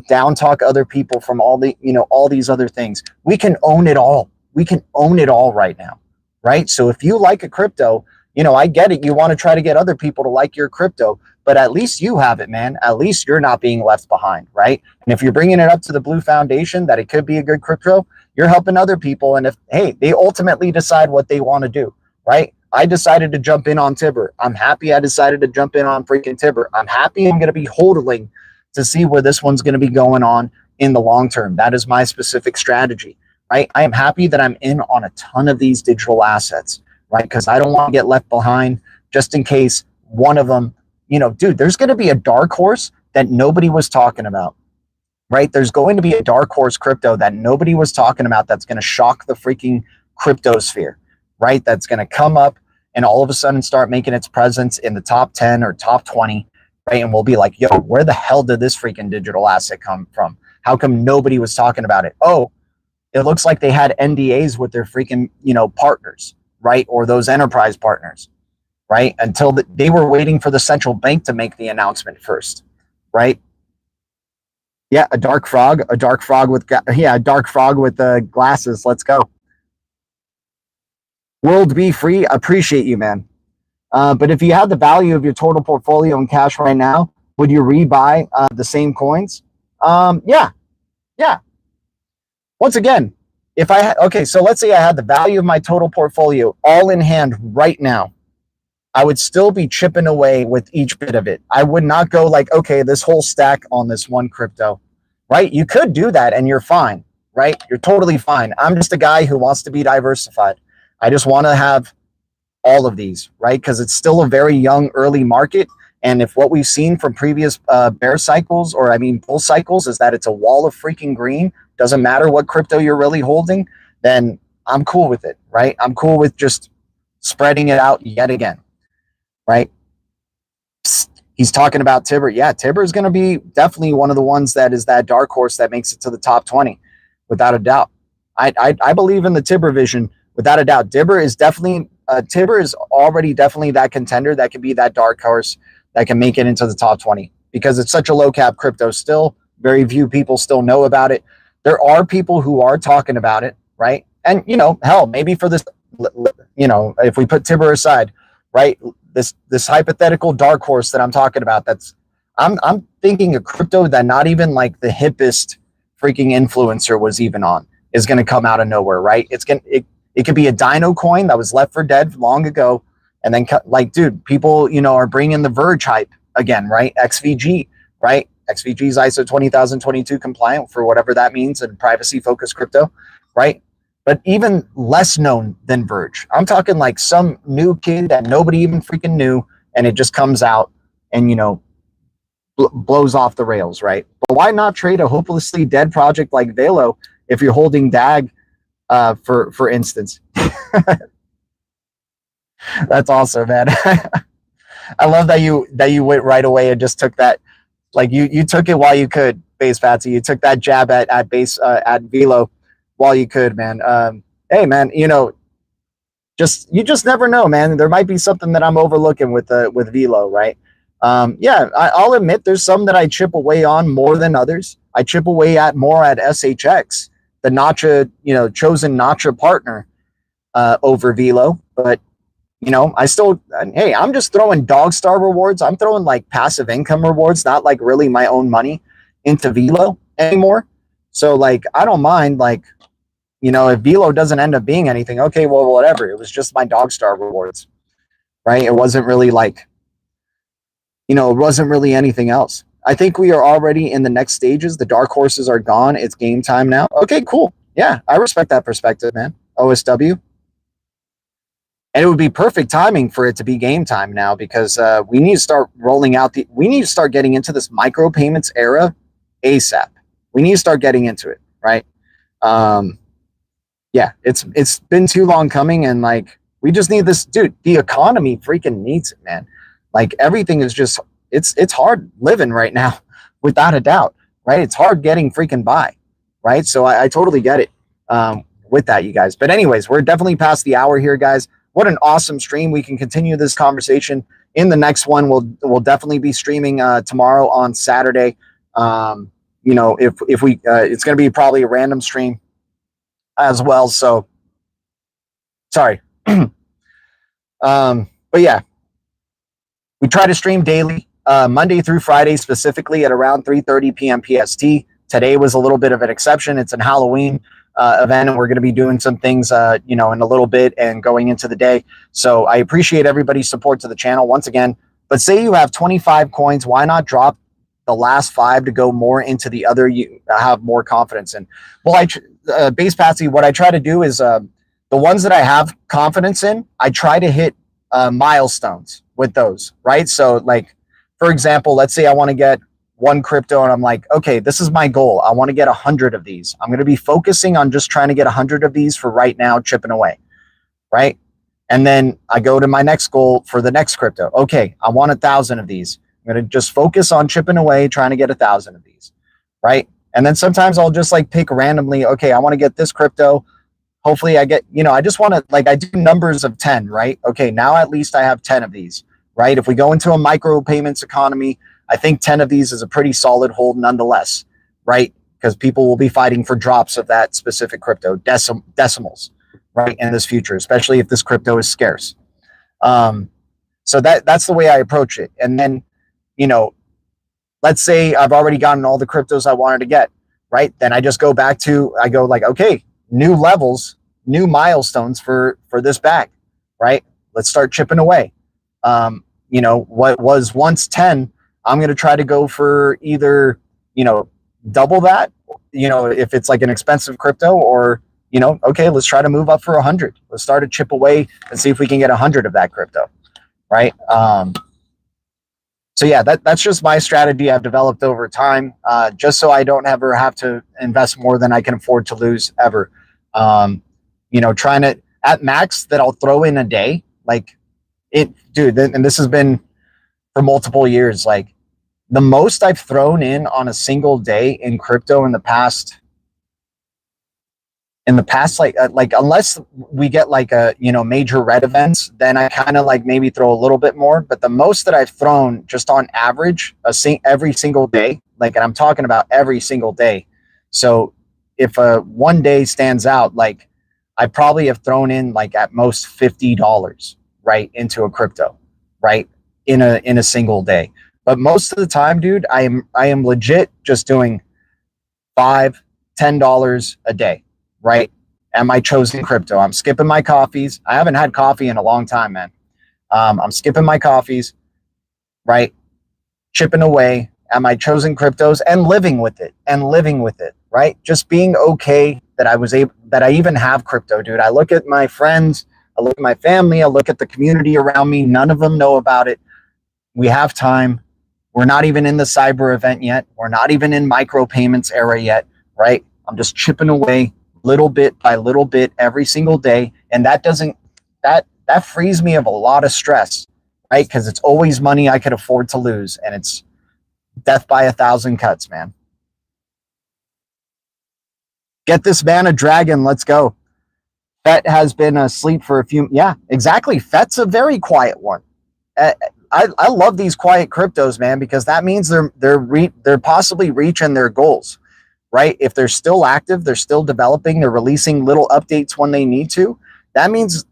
down talk other people from all the, all these other things. We can own it all. We can own it all right now, right? So if you like a crypto, I get it. You want to try to get other people to like your crypto, but at least you have it, man. At least you're not being left behind, right? And if you're bringing it up to the Blue Foundation that it could be a good crypto, you're helping other people. And if, hey, they ultimately decide what they want to do, right? I decided to jump in on TIBBIR. I'm happy I decided to jump in on freaking TIBBIR. I'm happy I'm going to be hodling to see where this one's going to be going on in the long term. That is my specific strategy, right? I am happy that I'm in on a ton of these digital assets, right? Because I don't want to get left behind just in case one of them, dude, there's going to be a dark horse that nobody was talking about, right? There's going to be a dark horse crypto that nobody was talking about that's going to shock the freaking cryptosphere, right? That's going to come up and all of a sudden start making its presence in the top 10 or top 20, right? And we'll be like, yo, where the hell did this freaking digital asset come from? How come nobody was talking about it? Oh, it looks like they had NDAs with their freaking, partners, right? Or those enterprise partners, right? Until they were waiting for the central bank to make the announcement first, right? Yeah, a dark frog with glasses. Let's go. World be free. Appreciate you, man. But if you had the value of your total portfolio in cash right now, would you rebuy the same coins? Yeah. Once again, if I had, okay, so let's say I had the value of my total portfolio all in hand right now, I would still be chipping away with each bit of it. I would not go like, okay, this whole stack on this one crypto, right? You could do that and you're fine, right? You're totally fine. I'm just a guy who wants to be diversified. I just want to have all of these, right? Because it's still a very young, early market. And if what we've seen from previous bear cycles, or bull cycles, is that it's a wall of freaking green, doesn't matter what crypto you're really holding, then I'm cool with it, right? I'm cool with just spreading it out yet again, right? He's talking about TIBBIR. Yeah, TIBBIR is going to be definitely one of the ones that is that dark horse that makes it to the top 20, without a doubt. I believe in the TIBBIR vision, without a doubt. TIBBIR is already definitely that contender that could be that dark horse that can make it into the top 20, because it's such a low cap crypto still. Very few people still know about it. There are people who are talking about it, right? And, hell, maybe for this, if we put TIBBIR aside, right, this hypothetical dark horse that I'm talking about, I'm thinking a crypto that not even like the hippest freaking influencer was even on is going to come out of nowhere, right? It could be a dino coin that was left for dead long ago. And then like, dude, people, are bringing the Verge hype again, right? XVG, right? XVG is ISO 20022 compliant for whatever that means in privacy focused crypto, right? But even less known than Verge. I'm talking like some new kid that nobody even freaking knew, and it just comes out and, blows off the rails, right? But why not trade a hopelessly dead project like Velo if you're holding DAG, for instance? That's awesome, man. I love that you went right away and just took that, like you took it while you could, Base Patsy. You took that jab at Velo while you could, man. Hey, man, you just never know, man. There might be something that I'm overlooking with Velo, right? Yeah, I'll admit there's some that I chip away on more than others. I chip away at more at SHX, the Nacha, chosen Nacha partner over Velo. But I still, hey, I'm just throwing dog star rewards. I'm throwing like passive income rewards, not like really my own money into Velo anymore. So like, I don't mind, like, if Velo doesn't end up being anything, okay, well, whatever. It was just my dog star rewards, right? It wasn't really like, it wasn't really anything else. I think we are already in the next stages. The dark horses are gone. It's game time now. Okay, cool. Yeah, I respect that perspective, man. OSW. And it would be perfect timing for it to be game time now, because we need to start rolling out we need to start getting into this micropayments era ASAP. We need to start getting into it, right? Yeah, it's been too long coming, and like, we just need this, dude. The economy freaking needs it, man. Like, everything is just, it's hard living right now, without a doubt, right? It's hard getting freaking by, right? So I totally get it with that, you guys. But anyways, we're definitely past the hour here, guys. What an awesome stream. We can continue this conversation in the next one. We'll definitely be streaming tomorrow on Saturday. If we it's going to be probably a random stream as well. So sorry. But yeah, we try to stream daily, Monday through Friday, specifically at around 3:30 p.m. PST. Today was a little bit of an exception. It's an Halloween event, and we're going to be doing some things, in a little bit and going into the day. So I appreciate everybody's support to the channel once again. But say you have 25 coins, why not drop the last 5 to go more into the other you have more confidence in? Well, Base Patsy, what I try to do is the ones that I have confidence in, I try to hit milestones with those, right? So like, for example, let's say I want to get one crypto and I'm like, okay, this is my goal. I want to get 100 of these. I'm going to be focusing on just trying to get 100 of these for right now, chipping away, right? And then I go to my next goal for the next crypto. Okay, I want 1,000 of these. I'm going to just focus on chipping away, trying to get 1,000 of these, right? And then sometimes I'll just like pick randomly, okay, I want to get this crypto. Hopefully I get, I just want to, like, I do numbers of 10, right? Okay, now at least I have 10 of these, right? If we go into a micropayments economy, I think 10 of these is a pretty solid hold nonetheless, right? Because people will be fighting for drops of that specific crypto, decimals, right, in this future, especially if this crypto is scarce. So that's the way I approach it. And then, let's say I've already gotten all the cryptos I wanted to get, right? Then I just go like, okay, new levels, new milestones for this bag, right? Let's start chipping away. What was once 10, I'm going to try to go for either, double that, if it's like an expensive crypto, or, okay, let's try to move up for 100. Let's start a chip away and see if we can get 100 of that crypto, right? So yeah, that's just my strategy I've developed over time, just so I don't ever have to invest more than I can afford to lose ever. Trying to, at max, that I'll throw in a day, like it, dude, and this has been for multiple years, like the most I've thrown in on a single day in crypto in the past, like unless we get like a, major red events, then I kind of like maybe throw a little bit more. But the most that I've thrown just on average every single day, like, and I'm talking about every single day. So if one day stands out, like I probably have thrown in like at most $50, right, into a crypto, right, in a single day. But most of the time, dude, I am legit just doing $5-10 a day, right? And my chosen crypto. I'm skipping my coffees. I haven't had coffee in a long time, man. I'm skipping my coffees, right? Chipping away at my chosen cryptos and living with it, right? Just being okay that I even have crypto, dude. I look at my friends, I look at my family, I look at the community around me. None of them know about it. We have time. We're not even in the cyber event yet. We're not even in micropayments era yet, right? I'm just chipping away little bit by little bit every single day. And that frees me of a lot of stress, right? Because it's always money I could afford to lose. And it's death by 1,000 cuts, man. Get this man a dragon. Let's go. FET has been asleep for a few. Yeah, exactly. FET's a very quiet one. I love these quiet cryptos, man, because that means they're possibly reaching their goals, right? If they're still active, they're still developing, they're releasing little updates when they need to. That means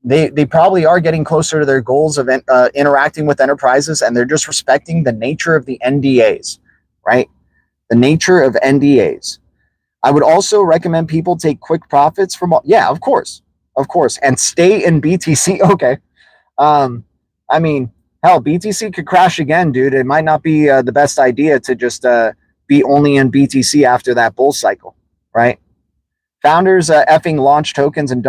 they probably are getting closer to their goals of interacting with enterprises, and they're just respecting the nature of the NDAs, right? The nature of NDAs. I would also recommend people take quick profits from. Yeah, of course, and stay in BTC. Okay, I mean, hell, BTC could crash again, dude. It might not be the best idea to just be only in BTC after that bull cycle, right? Founders effing launch tokens and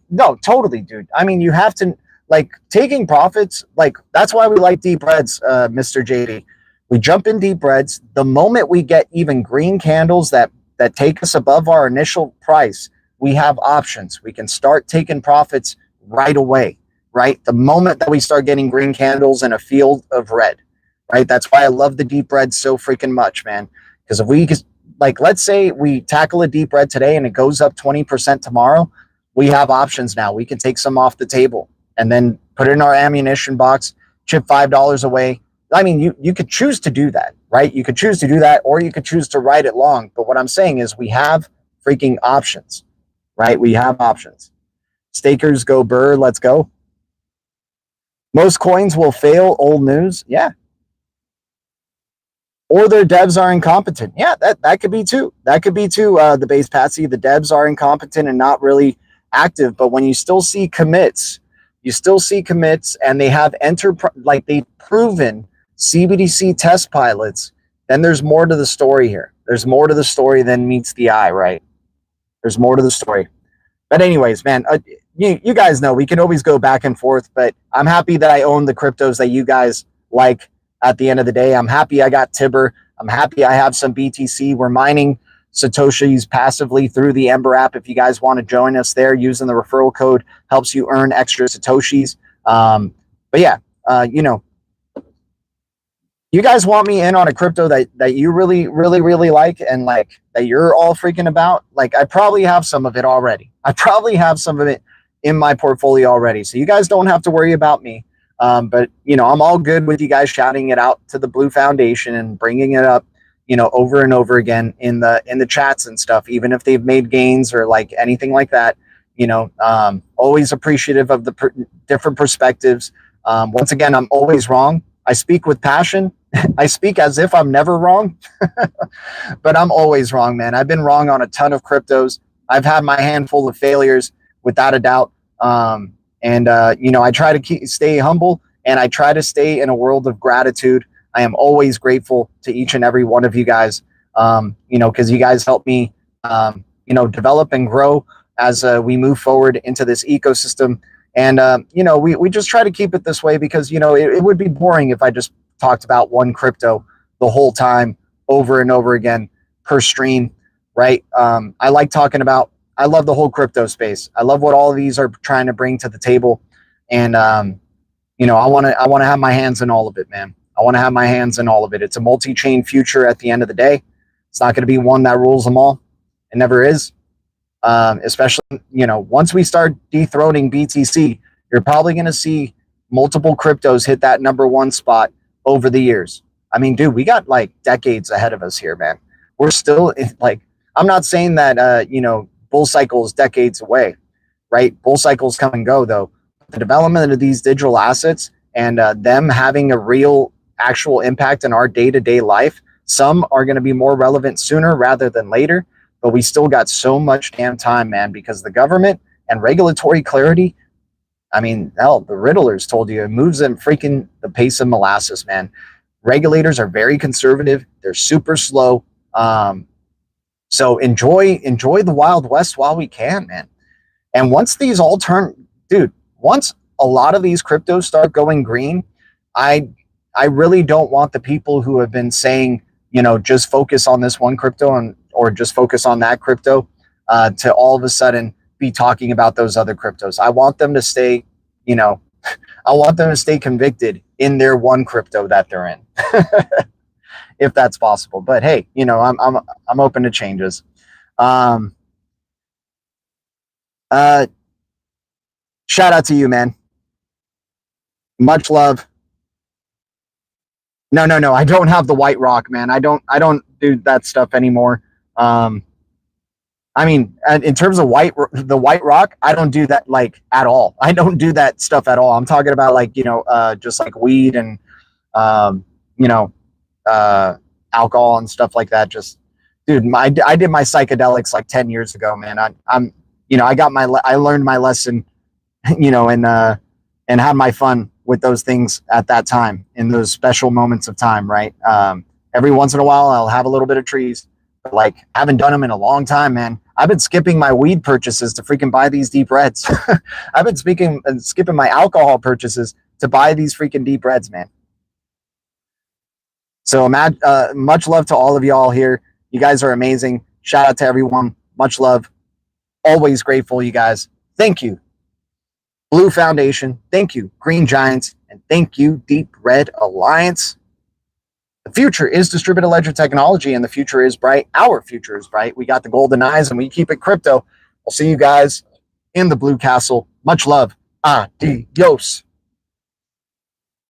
no, totally, dude. I mean, you have to like taking profits. Like that's why we like deep reds, Mr. JD. We jump in deep reds the moment we get even green candles that take us above our initial price. We have options. We can start taking profits right away, right? The moment that we start getting green candles in a field of red, right? That's why I love the deep red so freaking much, man. Because if we like, let's say we tackle a deep red today and it goes up 20% tomorrow, we have options now. We can take some off the table and then put it in our ammunition box, chip $5 away. I mean, you could choose to do that, right? You could choose to do that, or you could choose to ride it long. But what I'm saying is we have freaking options, right? We have options. Stakers go burr, let's go. Most coins will fail, old news. Yeah. Or their devs are incompetent. Yeah, that could be too. That could be too, the base Patsy. The devs are incompetent and not really active. But when you still see commits, and they have like they've proven CBDC test pilots, then there's more to the story here. There's more to the story than meets the eye, right? There's more to the story. But anyways, man, you guys know we can always go back and forth, but I'm happy that I own the cryptos that you guys like at the end of the day. I'm happy I got TIBBIR. I'm happy I have some BTC. We're mining Satoshis passively through the Ember app. If you guys want to join us there, using the referral code helps you earn extra Satoshis. But yeah, you guys want me in on a crypto that you really, really, really like and like that you're all freaking about, like I probably have some of it already. I probably have some of it in my portfolio already. So you guys don't have to worry about me. But I'm all good with you guys shouting it out to the Blue Foundation and bringing it up, over and over again in the chats and stuff, even if they've made gains or like anything like that. Always appreciative of the different perspectives. Once again, I'm always wrong. I speak with passion. I speak as if I'm never wrong, but I'm always wrong, man. I've been wrong on a ton of cryptos. I've had my handful of failures, without a doubt. I try to stay humble, and I try to stay in a world of gratitude. I am always grateful to each and every one of you guys, because you guys help me, develop and grow as we move forward into this ecosystem. And, we just try to keep it this way because, it would be boring if I just talked about one crypto the whole time over and over again per stream, right? I love the whole crypto space. I love what all of these are trying to bring to the table. And, I want to have my hands in all of it, man. I want to have my hands in all of it. It's a multi-chain future at the end of the day. It's not going to be one that rules them all. It never is. Especially, once we start dethroning BTC, you're probably going to see multiple cryptos hit that #1 spot over the years. I mean, dude, we got like decades ahead of us here, man. We're still like, I'm not saying that, bull cycle is decades away, right? Bull cycles come and go, though. The development of these digital assets and them having a real actual impact in our day-to-day life, some are going to be more relevant sooner rather than later. But we still got so much damn time, man, because the government and regulatory clarity, I mean, hell, the Riddlers told you it moves them freaking the pace of molasses, man. Regulators are very conservative. They're super slow. So enjoy the Wild West while we can, man. And once these all turn, dude, once a lot of these cryptos start going green, I really don't want the people who have been saying, just focus on this one crypto or just focus on that crypto to all of a sudden be talking about those other cryptos. I want them to stay, I want them to stay convicted in their one crypto that they're in, if that's possible. But hey, I'm open to changes. Shout out to you, man. Much love. No, I don't have the White Rock, man. I don't do that stuff anymore. I mean, in terms of the White Rock, I don't do that like at all. I don't do that stuff at all. I'm talking about like, just like weed and, you know, alcohol and stuff like that. Just, dude, I did my psychedelics like 10 years ago, man. I learned my lesson, and had my fun with those things at that time in those special moments of time. Right. Every once in a while, I'll have a little bit of trees. But like, haven't done them in a long time, man. I've been skipping my weed purchases to freaking buy these deep reds. I've been skipping my alcohol purchases to buy these freaking deep reds, man. So much love to all of y'all here. You guys are amazing. Shout out to everyone. Much love. Always grateful, you guys. Thank you, Blue Foundation. Thank you, Green Giants. And thank you, Deep Red Alliance. The future is distributed ledger technology, and the future is bright. Our future is bright. We got the golden eyes, and we keep it crypto. I'll see you guys in the Blue Castle. Much love. Adios.